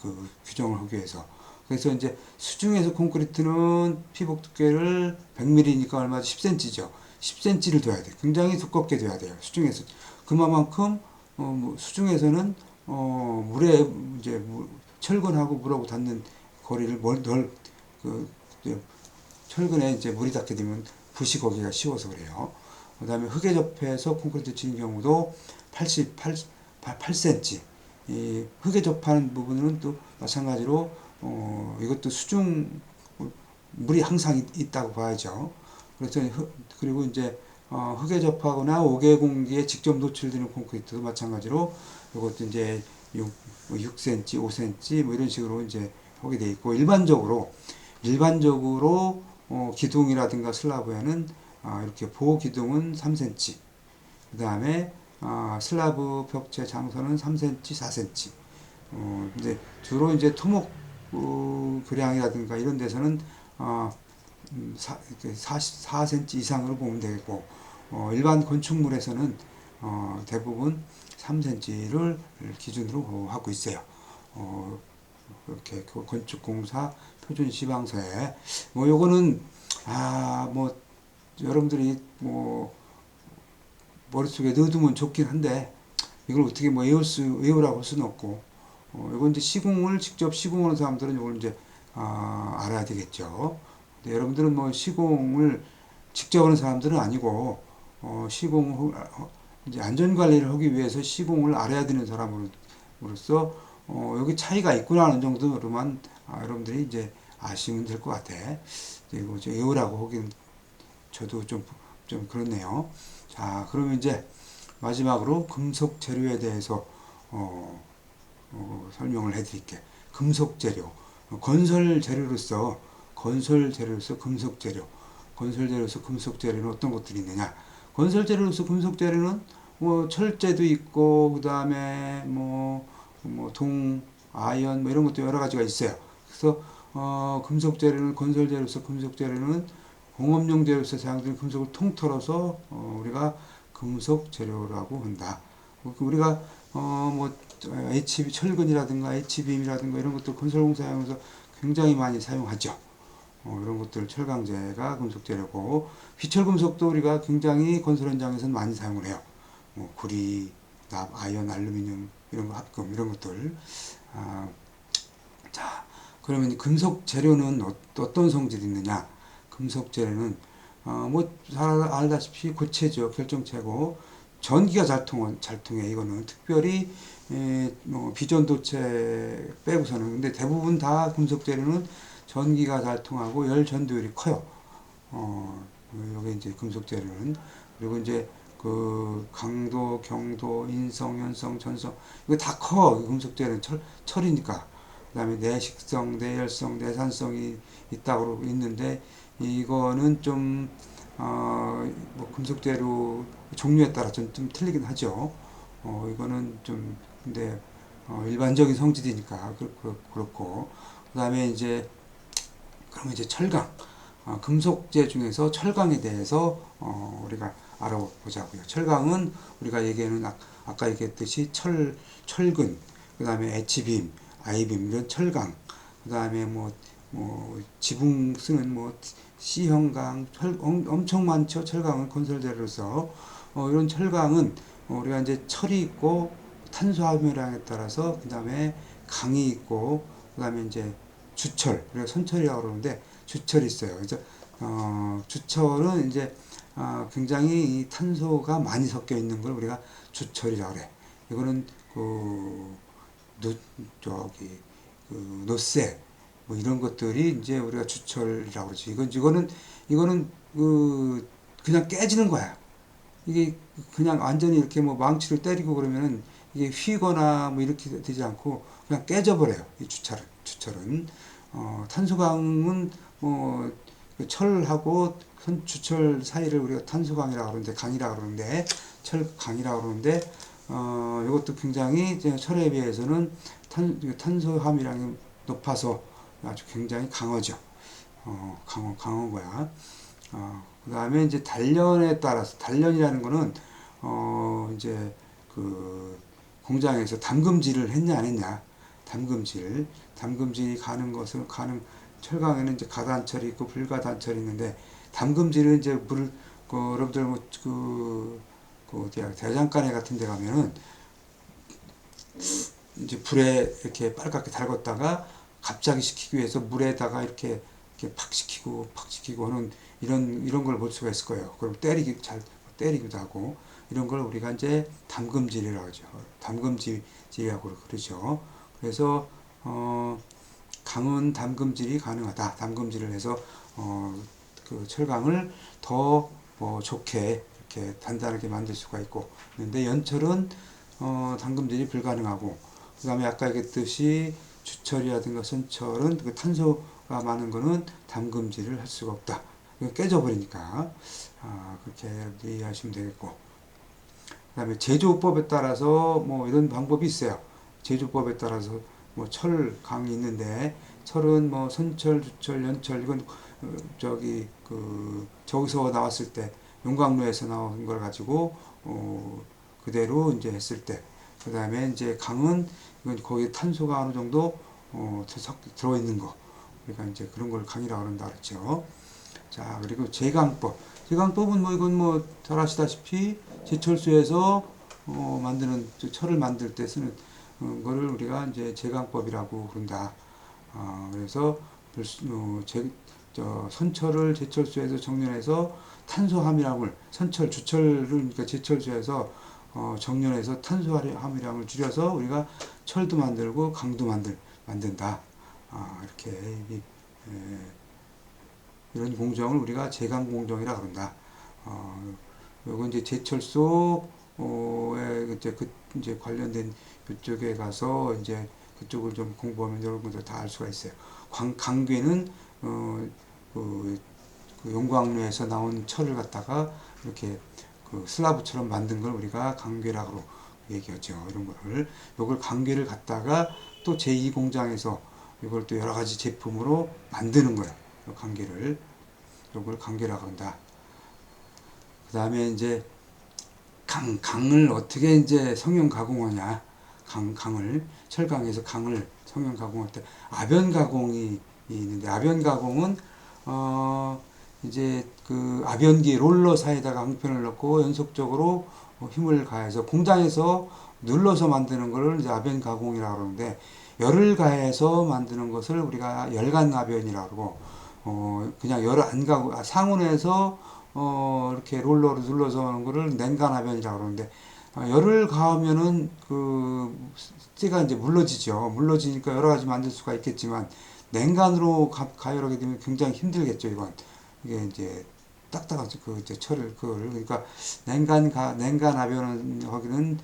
그 규정을 하기 위해서. 그래서 이제 수중에서 콘크리트는 피복 두께를 100mm니까 얼마죠? 10cm죠. 10cm를 둬야 돼. 굉장히 두껍게 둬야 돼요. 수중에서. 그만큼 수중에서는 물에 이제 철근하고 물하고 닿는 거리를 철근에 이제 물이 닿게 되면 붓이 거기가 쉬워서 그래요. 그 다음에 흙에 접해서 콘크리트 치는 경우도 8cm. 이 흙에 접하는 부분은 또 마찬가지로 이것도 물이 항상 있다고 봐야죠. 그래서 그리고 이제 흙에 접하거나 5개 공기에 직접 노출되는 콘크리트도 마찬가지로 이것도 이제 6cm, 5cm 뭐 이런 식으로 이제 하게 돼 있고 일반적으로 기둥이라든가 슬라브에는 이렇게 보호 기둥은 3cm, 그 다음에 슬라브 벽체 장선은 3cm, 4cm. 근데 주로 이제 토목 교량이라든가 이런 데서는 4cm 이상으로 보면 되겠고 일반 건축물에서는 대부분 3cm를 기준으로 하고 있어요. 이렇게 건축공사 표준 시방서에 요거는 여러분들이 머릿속에 넣어두면 좋긴 한데 이걸 어떻게 외우라고 할 수는 없고 이건 이제 직접 시공하는 사람들은 이걸 이제 알아야 되겠죠. 근데 여러분들은 시공을 직접 하는 사람들은 아니고 이제 안전관리를 하기 위해서 시공을 알아야 되는 사람으로서 여기 차이가 있구나 하는 정도로만 여러분들이 이제 아시면 될 것 같아. 그리고 외우라고 하기는 저도 좀 그렇네요. 자, 그러면 이제 마지막으로 금속 재료에 대해서 설명을 해드릴게. 금속 재료, 건설 재료로서 금속 재료는 어떤 것들이 있느냐? 건설 재료로서 금속 재료는 뭐 철제도 있고 그다음에 동, 아연 뭐 이런 것도 여러 가지가 있어요. 그래서 금속 재료는 건설 재료로서 금속 재료는 공업용 재료로서 사용되는 금속을 통틀어서 우리가 금속 재료라고 한다. 우리가 HB 철근이라든가 HBM이라든가 이런 것들 건설공사용에서 굉장히 많이 사용하죠. 이런 것들 철강제가 금속 재료고 비철금속도 우리가 굉장히 건설 현장에서는 많이 사용을 해요. 구리, 납, 아연, 알루미늄 이런 거 합금 이런 것들. 자, 그러면 금속 재료는 어떤 성질이 있느냐? 금속 재료는 잘 알다시피 고체죠. 결정체고 전기가 잘 통해. 이거는 특별히 비전도체 빼고서는. 근데 대부분 다 금속 재료는 전기가 잘 통하고 열 전도율이 커요. 요게 이제 금속 재료는. 그리고 이제 그 강도, 경도, 인성, 연성, 전성 이거 다 커. 금속 재료는 철이니까. 그다음에 내식성, 내열성, 내산성이 있다고 있는데 이거는 좀 금속 재료 종류에 따라 좀 틀리긴 하죠. 이거는 좀 근데 일반적인 성질이니까 그렇고 그다음에 이제 그러면 이제 철강 금속재 중에서 철강에 대해서 우리가 알아보자고요. 철강은 우리가 얘기하는 아까 얘기했듯이 철근 그다음에 H빔, I빔 이런 철강 그다음에 지붕 쓰는 C형강 엄청 많죠. 철강은 건설재료로서 이런 철강은 우리가 이제 철이 있고 탄소 함유량에 따라서 그다음에 강이 있고 그다음에 이제 주철 우리가 선철이라고 그러는데 주철이 있어요. 그래서 주철은 이제 굉장히 이 탄소가 많이 섞여 있는 걸 우리가 주철이라고 그래. 이거는 저기 노쇠 뭐 이런 것들이 이제 우리가 주철이라고 그러지. 이거는 그냥 깨지는 거야. 이게 그냥 완전히 이렇게 망치로 때리고 그러면은 이게 휘거나 이렇게 되지 않고 그냥 깨져버려요. 이 주철은. 탄소강은 그 철하고 주철 사이를 우리가 탄소강이라고 그러는데 강이라고 그러는데 철강이라고 그러는데 이것도 굉장히 철에 비해서는 탄소 함유량이 높아서 아주 굉장히 강하죠. 강한 거야. 그 다음에 이제 단련에 따라서, 단련이라는 거는, 이제 그 공장에서 담금질을 했냐, 안 했냐. 담금질이 철강에는 이제 가단철이 있고 불가단철이 있는데, 담금질은 이제 여러분들 어디야, 대장간에 같은 데 가면은, 이제 불에 이렇게 빨갛게 달궜다가 갑자기 식히기 위해서 물에다가 이렇게 팍 식히고 하는 이런 걸 볼 수가 있을 거예요. 그럼 때리기도 하고 이런 걸 우리가 이제 담금질이라고 하죠. 담금질이라고 그러죠. 그래서 강은 담금질이 가능하다. 담금질을 해서 그 철강을 더 좋게 이렇게 단단하게 만들 수가 있고 그런데 연철은 담금질이 불가능하고 그 다음에 아까 얘기했듯이 주철이라든가 선철은 그 탄소가 많은 거는 담금질을 할 수가 없다. 깨져버리니까 그렇게 이해하시면 되겠고 그 다음에 제조법에 따라서 이런 방법이 있어요. 제조법에 따라서 철강이 있는데 철은 선철, 주철, 연철 이건 저기서 나왔을 때 용광로에서 나온 걸 가지고 그대로 이제 했을 때 그 다음에 이제 강은 이건 거기 탄소가 어느 정도 들어있는 거 그러니까 이제 그런 걸 강이라고 그런다 그랬죠. 자 그리고 제강법은 이건 잘 아시다시피 제철소에서 만드는 철을 만들 때 쓰는 거를 우리가 이제 제강법이라고 그런다. 그래서 선철을 제철소에서 정련해서 탄소 함유량을 주철을 그러니까 제철소에서 정련해서 탄소 함유량을 줄여서 우리가 철도 만들고 강도 만든다. 이렇게 이런 공정을 우리가 제강 공정이라 그런다. 요건 이제 제철소에 이제 관련된 그쪽에 가서 이제 그쪽을 좀 공부하면 여러분들 다 알 수가 있어요. 강괴는 그 용광로에서 나온 철을 갖다가 이렇게 그 슬라브처럼 만든 걸 우리가 강괴락으로 얘기하죠. 이런 거를 요걸 강괴를 갖다가 또 제2 공장에서 이걸 또 여러 가지 제품으로 만드는 거야. 강괴를 요걸 강괴라고 한다. 그 다음에 이제 강을 어떻게 이제 성형 가공하냐. 강을 철강에서 강을 성형 가공할 때 아변 가공이 있는데, 아변 가공은 이제 그 아변기 롤러 사이에다가 앙편을 넣고 연속적으로 힘을 가해서 공장에서 눌러서 만드는 것을 이제 아변 가공이라고 그러는데, 열을 가해서 만드는 것을 우리가 열간 아변이라고 그러고, 그냥 열을 안 가고 상온에서 이렇게 롤러로 눌러서 하는 거를 냉간 아변이라고 그러는데, 열을 가하면은 그 찌가 이제 물러지죠. 물러지니까 여러 가지 만들 수가 있겠지만, 냉간으로 가열하게 되면 굉장히 힘들겠죠. 이게 이제 딱딱한 그 이제 철을 그걸 그러니까 냉간 아변은 하기는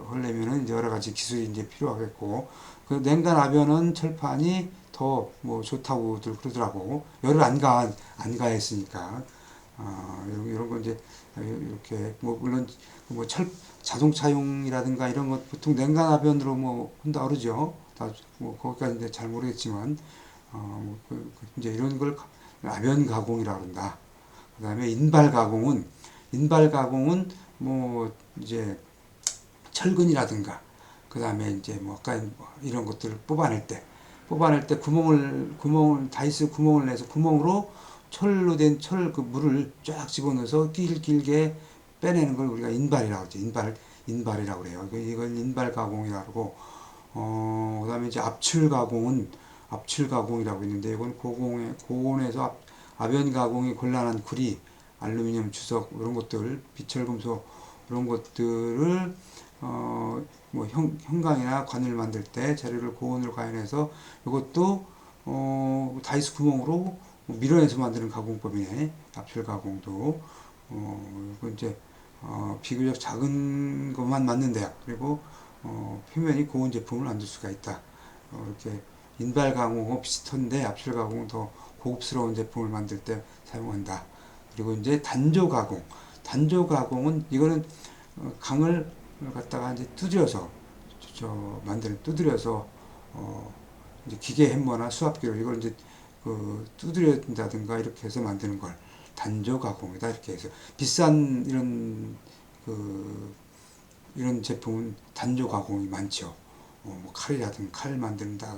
하려면은 여러 가지 기술이 이제 필요하겠고, 그 냉간 아변은 철판이 더 뭐 좋다고들 그러더라고. 열을 안 가했으니까. 이런 거 이제 이렇게 뭐 물론 뭐 자동차용이라든가 이런 것 보통 냉간 아변으로 뭐 한다 그러죠. 다 뭐 거기까지 잘 모르겠지만 이제 이런 걸 아변 가공이라고 한다. 그다음에 인발 가공은 뭐 이제 철근이라든가 그다음에 이제 뭐 아까 이런 것들을 뽑아낼 때 구멍을 다이스 구멍을 내서 구멍으로 철로 된 철 그 물을 쫙 집어넣어서 길게 빼내는 걸 우리가 인발이라고 하죠. 인발이라고 그래요. 이걸 인발 가공이라고 하고, 그다음에 이제 압출 가공이라고 있는데, 이건 고온에서 아변 가공이 곤란한 구리, 알루미늄 주석 이런 것들, 비철금속 이런 것들을 뭐 형광이나 관을 만들 때 재료를 고온으로 가열해서 이것도 다이스 구멍으로 밀어내서 만드는 가공법이네. 압출 가공도 이건 이제 비교적 작은 것만 맞는데요. 그리고 표면이 고온 제품을 만들 수가 있다. 이렇게 인발 가공하고 비슷한데 압출 가공은 더 고급스러운 제품을 만들 때 사용한다. 그리고 이제 단조 가공은 이거는 강을 갖다가 이제 두드려서 두드려서 이제 기계 햄머나 수압기로 이걸 이제 그 두드려진다든가 이렇게 해서 만드는 걸 단조 가공이다. 이렇게 해서 비싼 이런 제품은 단조 가공이 많죠. 뭐 칼 만든다,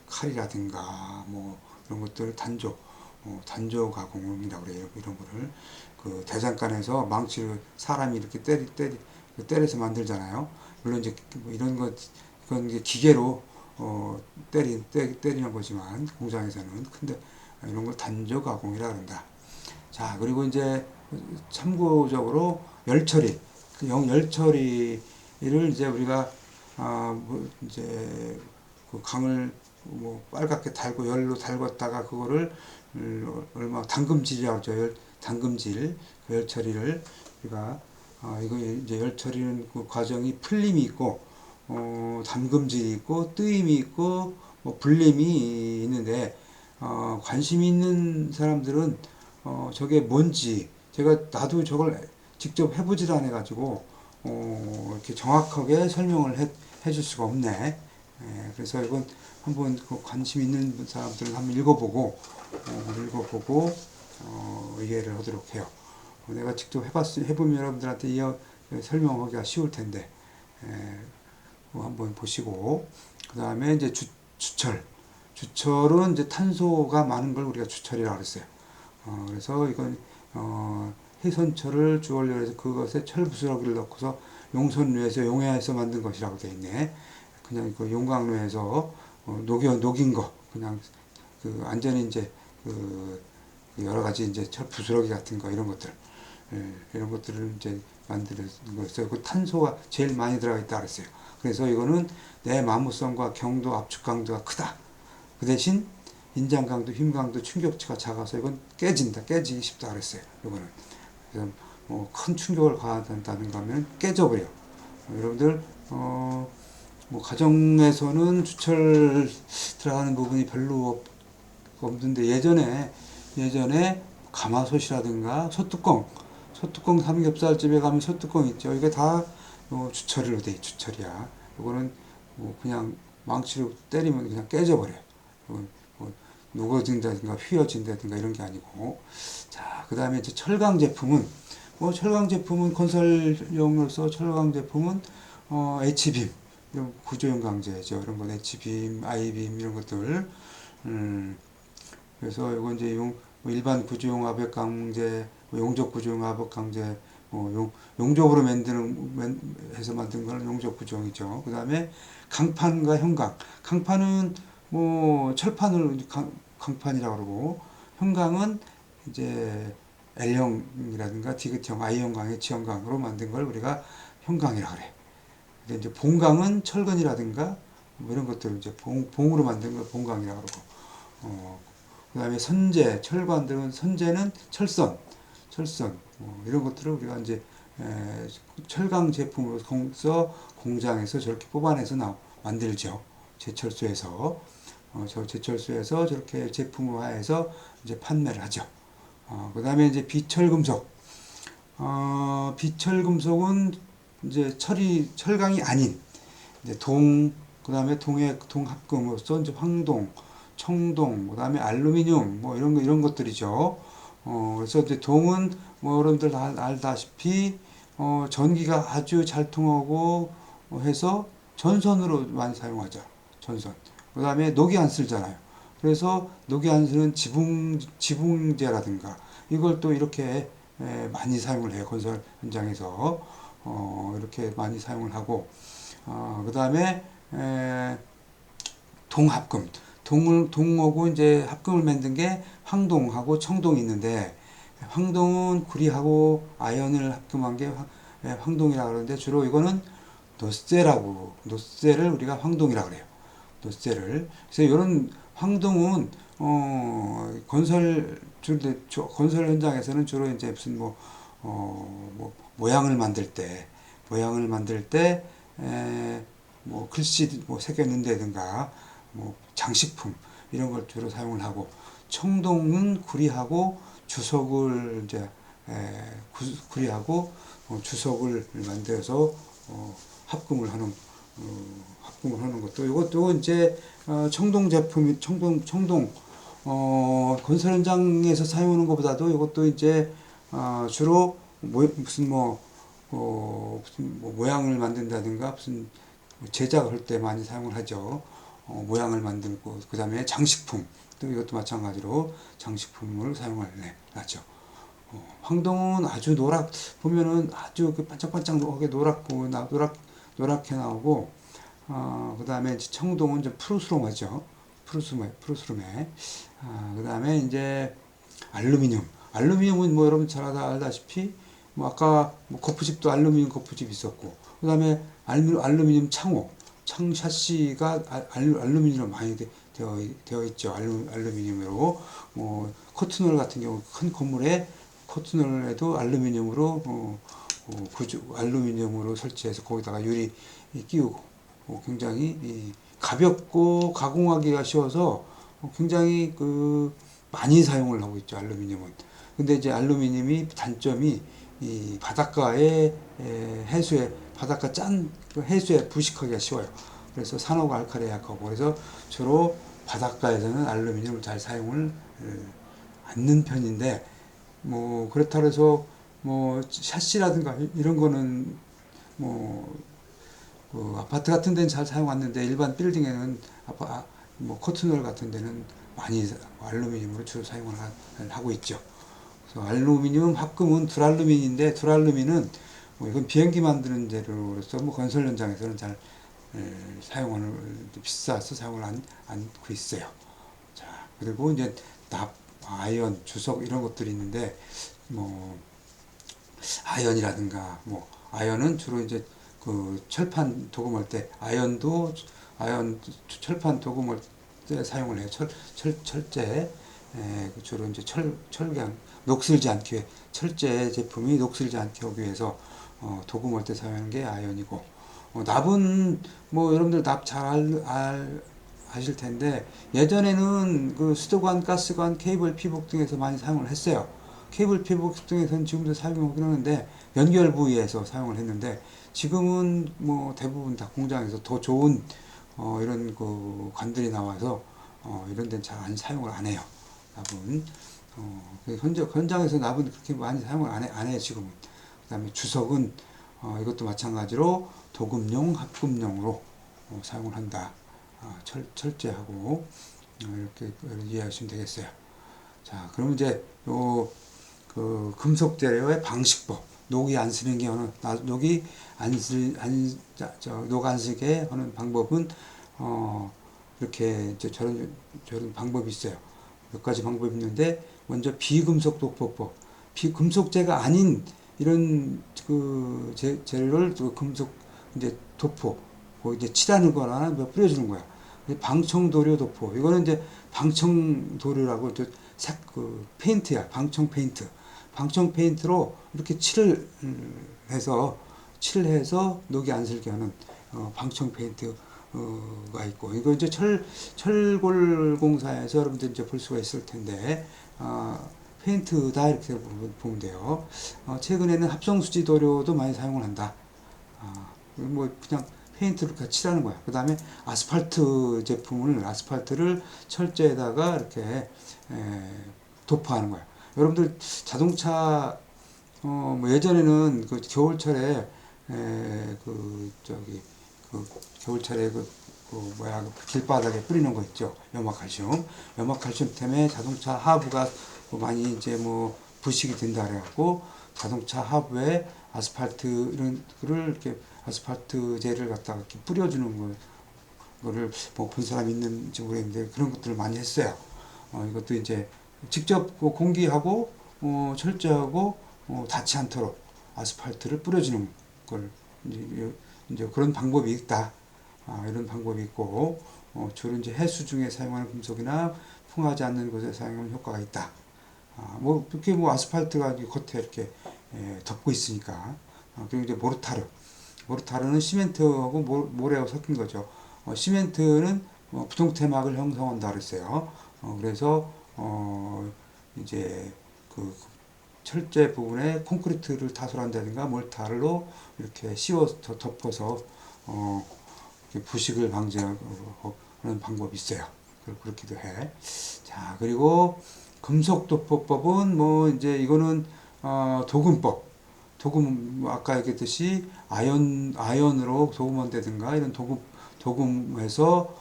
칼이라든가 뭐 이런 것들 단조 가공이라고 그래요. 이런 거를 그 대장간에서 망치를 사람이 이렇게 때려서 만들잖아요. 물론 이제 뭐 이건 이제 기계로 때리는 거지만 공장에서는 근데 이런 걸 단조 가공이라 그런다. 자, 그리고 이제 참고적으로 열처리, 열처리를 이제 우리가 뭐 이제 그 강을 뭐 빨갛게 달고 열로 달궜다가 그거를 얼마 담금질이라고 하죠. 담금질 그 열처리를 우리가 이거 이제 열처리는 그 과정이 풀림이 있고 담금질이 있고 뜨임이 있고 뭐 불림이 있는데 관심이 있는 사람들은 저게 뭔지 나도 저걸 직접 해보질 않아가지고 이렇게 정확하게 설명을 해줄 수가 없네. 그래서 이건 한번 그 관심 있는 사람들은 한번 읽어보고 이해를 하도록 해요. 내가 직접 해보면 여러분들한테 설명하기가 쉬울 텐데 한번 보시고, 그 다음에 이제 주철은 이제 탄소가 많은 걸 우리가 주철이라고 그랬어요. 그래서 이건 해선철을 주원료로 해서 그것에 철부스러기를 넣고서 용해에서 만든 것이라고 되어 있네. 그냥 그 용광로에서 녹인 거 그냥 그 완전히 이제 그 여러 가지 이제 철 부스러기 같은 거 이런 것들 이런 것들을 이제 만드는 거였어요. 그 탄소가 제일 많이 들어가 있다 그랬어요. 그래서 이거는 내 마모성과 경도 압축 강도가 크다. 그 대신 인장 강도, 힘 강도, 충격치가 작아서 이건 깨지기 쉽다 그랬어요. 이거는 그래서 뭐 큰 충격을 가한다는 거면 깨져버려. 여러분들 뭐 가정에서는 주철 들어가는 부분이 별로 없는데 예전에 가마솥이라든가 소뚜껑 삼겹살집에 가면 소뚜껑 있죠. 이게 다 주철이로 돼, 주철이야. 이거는 뭐 그냥 망치로 때리면 그냥 깨져버려요. 이건 뭐 누거진다든가 휘어진다든가 이런 게 아니고. 자, 그 다음에 이제 철강 제품은, 철강 제품은 건설용으로서 철강 제품은, H빔, 이런 구조형 강제죠. 이런 건 H빔, I빔, 이런 것들. 그래서 이건 이제 일반 구조용 압력 강제, 용접 구조용 압력 강제, 용접으로 해서 만든 거는 용접 구조용이죠. 그 다음에 강판과 현강. 강판은 철판을 강판이라고 그러고, 현강은 이제 L형이라든가 디귿형, I형강, H형강으로 만든 걸 우리가 현강이라고 그래. 근데 이제 봉강은 철근이라든가 이런 것들을 이제 봉으로 만든 걸 봉강이라고 그러고, 그 다음에 선재, 철관들은 선재는 철선, 이런 것들을 우리가 이제 철강 제품으로서 공장에서 저렇게 뽑아내서 만들죠. 제철소에서. 저 제철소에서 저렇게 제품화해서 이제 판매를 하죠. 그 다음에 이제 비철금속. 비철금속은 이제 철강이 아닌, 이제 그 다음에 동합금으로서 이제 황동, 청동, 그 다음에 알루미늄, 이런 것들이죠. 그래서 이제 동은 여러분들 다 알다시피, 전기가 아주 잘 통하고 해서 전선으로 많이 사용하죠. 전선. 그 다음에 녹이 안 쓸잖아요. 그래서 녹이 안 쓰는 지붕재라든가 이걸 또 이렇게 많이 사용을 해요. 건설 현장에서. 이렇게 많이 사용을 하고, 그 다음에 동합금. 동하고 이제 합금을 만든 게 황동하고 청동이 있는데, 황동은 구리하고 아연을 합금한 게 황동이라고 그러는데, 주로 이거는 노쇠를 우리가 황동이라고 그래요. 노쇠를. 그래서 이런 황동은 건설 현장에서는 주로 이제 무슨 모양을 만들 때 글씨 새겨 넣는다든가 장식품 이런 걸 주로 사용을 하고, 청동은 구리하고 주석을 이제 구리하고 주석을 만들어서 합금을 하는 것도, 이것도 이제 청동 제품, 청동 건설 현장에서 사용하는 것보다도 이것도 이제 주로 무슨 모양을 만든다든가 무슨 제작을 할 때 많이 사용을 하죠. 모양을 만들고, 그 다음에 장식품, 또 이것도 마찬가지로 장식품을 사용하죠. 황동은 아주 보면은 아주 반짝반짝하게 노랗게 나오고, 그 다음에 청동은 좀 푸르스름하죠. 푸르스름해. 그 다음에 이제 알루미늄은 여러분 잘 알다시피, 아까 거푸집도 알루미늄 거푸집 있었고, 그 다음에 알루미늄 창호, 창 샤시가 알루미늄으로 많이 되어 있죠. 알루미늄으로. 커튼홀 같은 경우 큰 건물에 커튼홀에도 알루미늄으로 알루미늄으로 설치해서 거기다가 유리 끼우고, 굉장히 가볍고 가공하기가 쉬워서 굉장히 많이 사용을 하고 있죠. 알루미늄은. 근데 이제 알루미늄이 단점이 이 바닷가에 바닷가 해수에 부식하기가 쉬워요. 그래서 산호가 알칼리에 약하고, 그래서 주로 바닷가에서는 알루미늄을 잘 사용을 않는 편인데, 그렇다고 해서 샤시라든가 이런 거는 아파트 같은 데는 잘 사용하는데, 일반 빌딩에는 커튼홀 같은 데는 많이 알루미늄으로 주로 사용을 하고 있죠. 그래서 알루미늄 합금은 두랄루민인데, 두랄루민은 이건 비행기 만드는 재료로서 건설 현장에서는 잘 비싸서 사용을 않고 있어요. 자, 그리고 이제 아연, 주석 이런 것들이 있는데, 아연은 주로 이제 철판 도금할 때, 철판 도금할 때 사용을 해요. 철제, 주로 이제 철강, 철제 제품이 녹슬지 않게 하기 위해서 도금할 때 사용하는 게 아연이고, 납은 여러분들 납 잘 아실 텐데, 예전에는 수도관, 가스관, 케이블, 피복 등에서 많이 사용을 했어요. 케이블 피복 등에서는 지금도 사용하긴 하는데 연결 부위에서 사용을 했는데 지금은 뭐 대부분 다 공장에서 더 좋은 이런 그 관들이 나와서 이런 데는 잘 안 사용을 안 해요. 납은 현장에서 납은 그렇게 많이 사용을 안 해요 지금은. 그다음에 주석은 이것도 마찬가지로 도금용, 합금용으로 사용을 한다. 철제하고 이렇게 이해하시면 되겠어요. 자, 그럼 이제 그 금속 재료의 방식법, 녹이 안 쓰는 게 녹이 녹 안 쓰게 하는 방법은 이렇게 이제 저런 방법이 있어요. 몇 가지 방법이 있는데 먼저 비금속 도포법, 비금속재가 아닌 이런 그 재료를 금속 이제 도포, 이제 칠하는 거나 뭐 뿌려주는 거야. 방청도료 도포. 이거는 이제 방청도료라고 그 페인트야. 방청 페인트. 방청 페인트로 이렇게 칠을 해서 녹이 안 슬게 하는 방청 페인트가 있고, 이거 이제 철골공사에서 여러분들 이제 볼 수가 있을 텐데, 페인트다 이렇게 보면 돼요. 최근에는 합성수지 도료도 많이 사용을 한다. 뭐 그냥 페인트를 같이 칠하는 거야. 그 다음에 아스팔트를 철제에다가 이렇게 도포하는 거야. 여러분들 자동차 뭐 예전에는 그 겨울철에 겨울철에 길바닥에 뿌리는 거 있죠. 염화칼슘 때문에 자동차 하부가 많이 이제 뭐 부식이 된다 그래갖고 자동차 하부에 아스팔트를 이렇게 아스팔트제를 갖다가 이렇게 뿌려주는 거를 뭐 본 사람 있는지 모르겠는데 그런 것들을 많이 했어요. 이것도 이제 직접 공기하고 철저하고 닿지 않도록 아스팔트를 뿌려주는 걸 이제 그런 방법이 있다. 이런 방법이 있고 주로 이제 해수 중에 사용하는 금속이나 풍하지 않는 곳에 사용하는 효과가 있다. 뭐 그렇게 뭐 아스팔트가 겉에 이렇게 덮고 있으니까. 그리고 이제 모르타르는 시멘트하고 모래하고 섞인 거죠. 시멘트는 부통태막을 형성한다 그랬어요. 그래서 이제 그 철제 부분에 콘크리트를 타설한다든가 몰타르로 이렇게 덮어서 부식을 방지하는 방법이 있어요. 그렇기도 해. 자, 그리고 금속도포법은 뭐 이제 이거는 도금법. 뭐 아까 얘기했듯이 아연으로 도금한다든가 이런 도금해서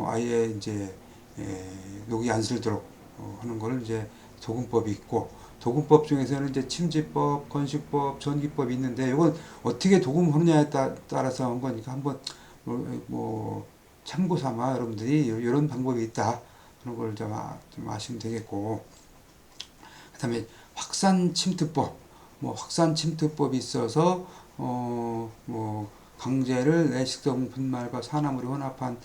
아예 이제 녹이 안 슬도록 하는 거를 이제 도금법이 있고, 도금법 중에서는 이제 침지법, 건식법, 전기법이 있는데 이건 어떻게 도금하느냐에 따라서 한 거니까 한번 뭐 참고 삼아 여러분들이 이런 방법이 있다 그런 걸 좀 아시면 되겠고, 그다음에 확산 침투법이 있어서 뭐 강제를 내식성 분말과 산화물이 혼합한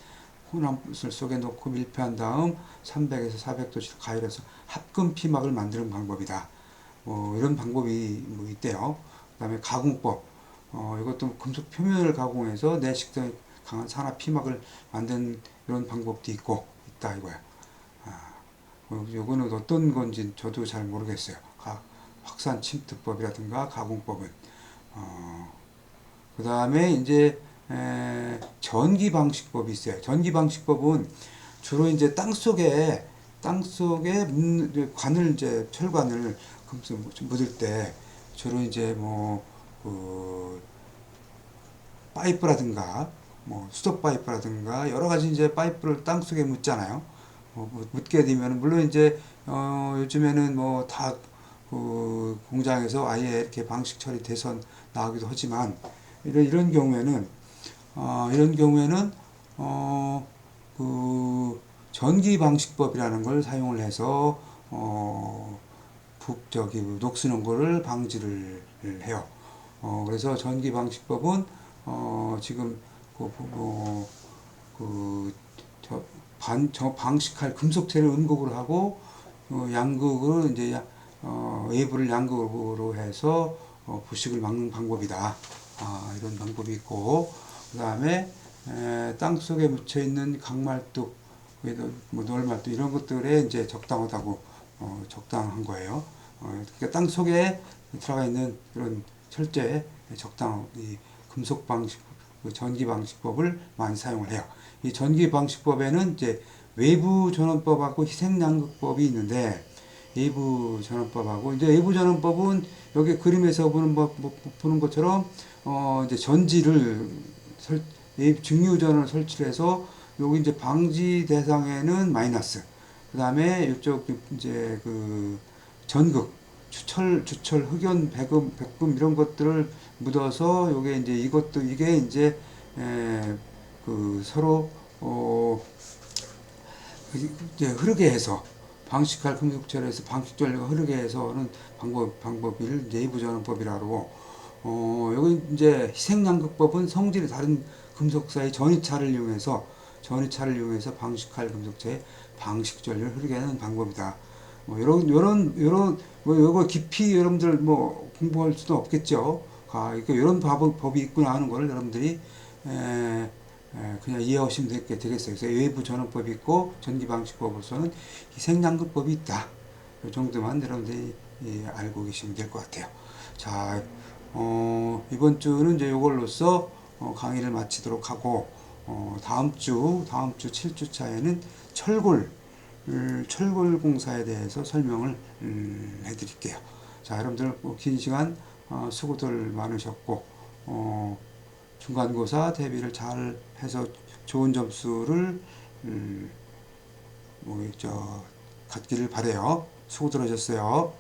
혼합물 속에 넣고 밀폐한 다음 300에서 400도씨로 가열해서 합금 피막을 만드는 방법이다. 이런 방법이 뭐 있대요. 그다음에 가공법. 이것도 금속 표면을 가공해서 내식성이 강한 산화 피막을 만드는 이런 방법도 있다 이거야. 요거는 어떤 건지 저도 잘 모르겠어요. 확산 침투법이라든가 가공법은. 그 다음에 이제 전기 방식법이 있어요. 전기 방식법은 주로 이제 땅속에 철관을 묻을 때 주로 이제 파이프라든가 수도 파이프라든가 여러 가지 이제 파이프를 땅속에 묻잖아요. 묻게 되면 물론 이제 요즘에는 다 공장에서 아예 이렇게 방식 처리돼서 나오기도 하지만 이런 경우에는 그 전기 방식법이라는 걸 사용을 해서 녹슬는 거를 방지를 해요. 그래서 전기 방식법은 지금 방식할 금속체를 음극으로 하고 양극으로 이제 외부를 양극으로 해서 부식을 막는 방법이다. 이런 방법이 있고, 그 다음에 땅 속에 묻혀 있는 강말뚝, 뭐 노을말뚝 이런 것들에 이제 적당하다고 적당한 거예요. 그러니까 땅 속에 들어가 있는 그런 철제 적당 이 금속 방식, 전기 방식법을 많이 사용을 해요. 이 전기 방식법에는 이제 외부 전원법하고 희생양극법이 있는데, 외부 전원법하고 이제 외부 전원법은 여기 그림에서 보는 것처럼 이제 전지를 증유전을 설치해서 여기 이제 방지 대상에는 마이너스, 그 다음에 이쪽 이제 그 전극, 주철, 흑연, 백금 이런 것들을 묻어서 요게 이제 이게 이제 그 서로 이제 흐르게 해서 방식할 금속철에서 방식 전류가 흐르게 해서는 방법을 내부 전원법이라고. 여기 이제 희생양극법은 성질이 다른 금속사의 전이차를 이용해서 방식할 금속체의 방식 전류를 흐르게 하는 방법이다. 뭐 요런 뭐 요거 깊이 여러분들 뭐 공부할 수도 없겠죠. 그러니까 이런 법이 있구나 하는 거를 여러분들이 그냥 이해하시면 되겠어요. 그래서 외부 전원법이 있고 전기 방식법으로서는 희생양극법이 있다. 이 정도만 여러분들이 알고 계시면 될 것 같아요. 자, 이번 주는 이제 이걸로써 강의를 마치도록 하고, 다음 주 7주차에는 철골 공사에 대해서 설명을 해드릴게요. 자, 여러분들 긴 시간 수고들 많으셨고, 중간고사 대비를 잘 해서 좋은 점수를 갖기를 바래요. 수고들 하셨어요.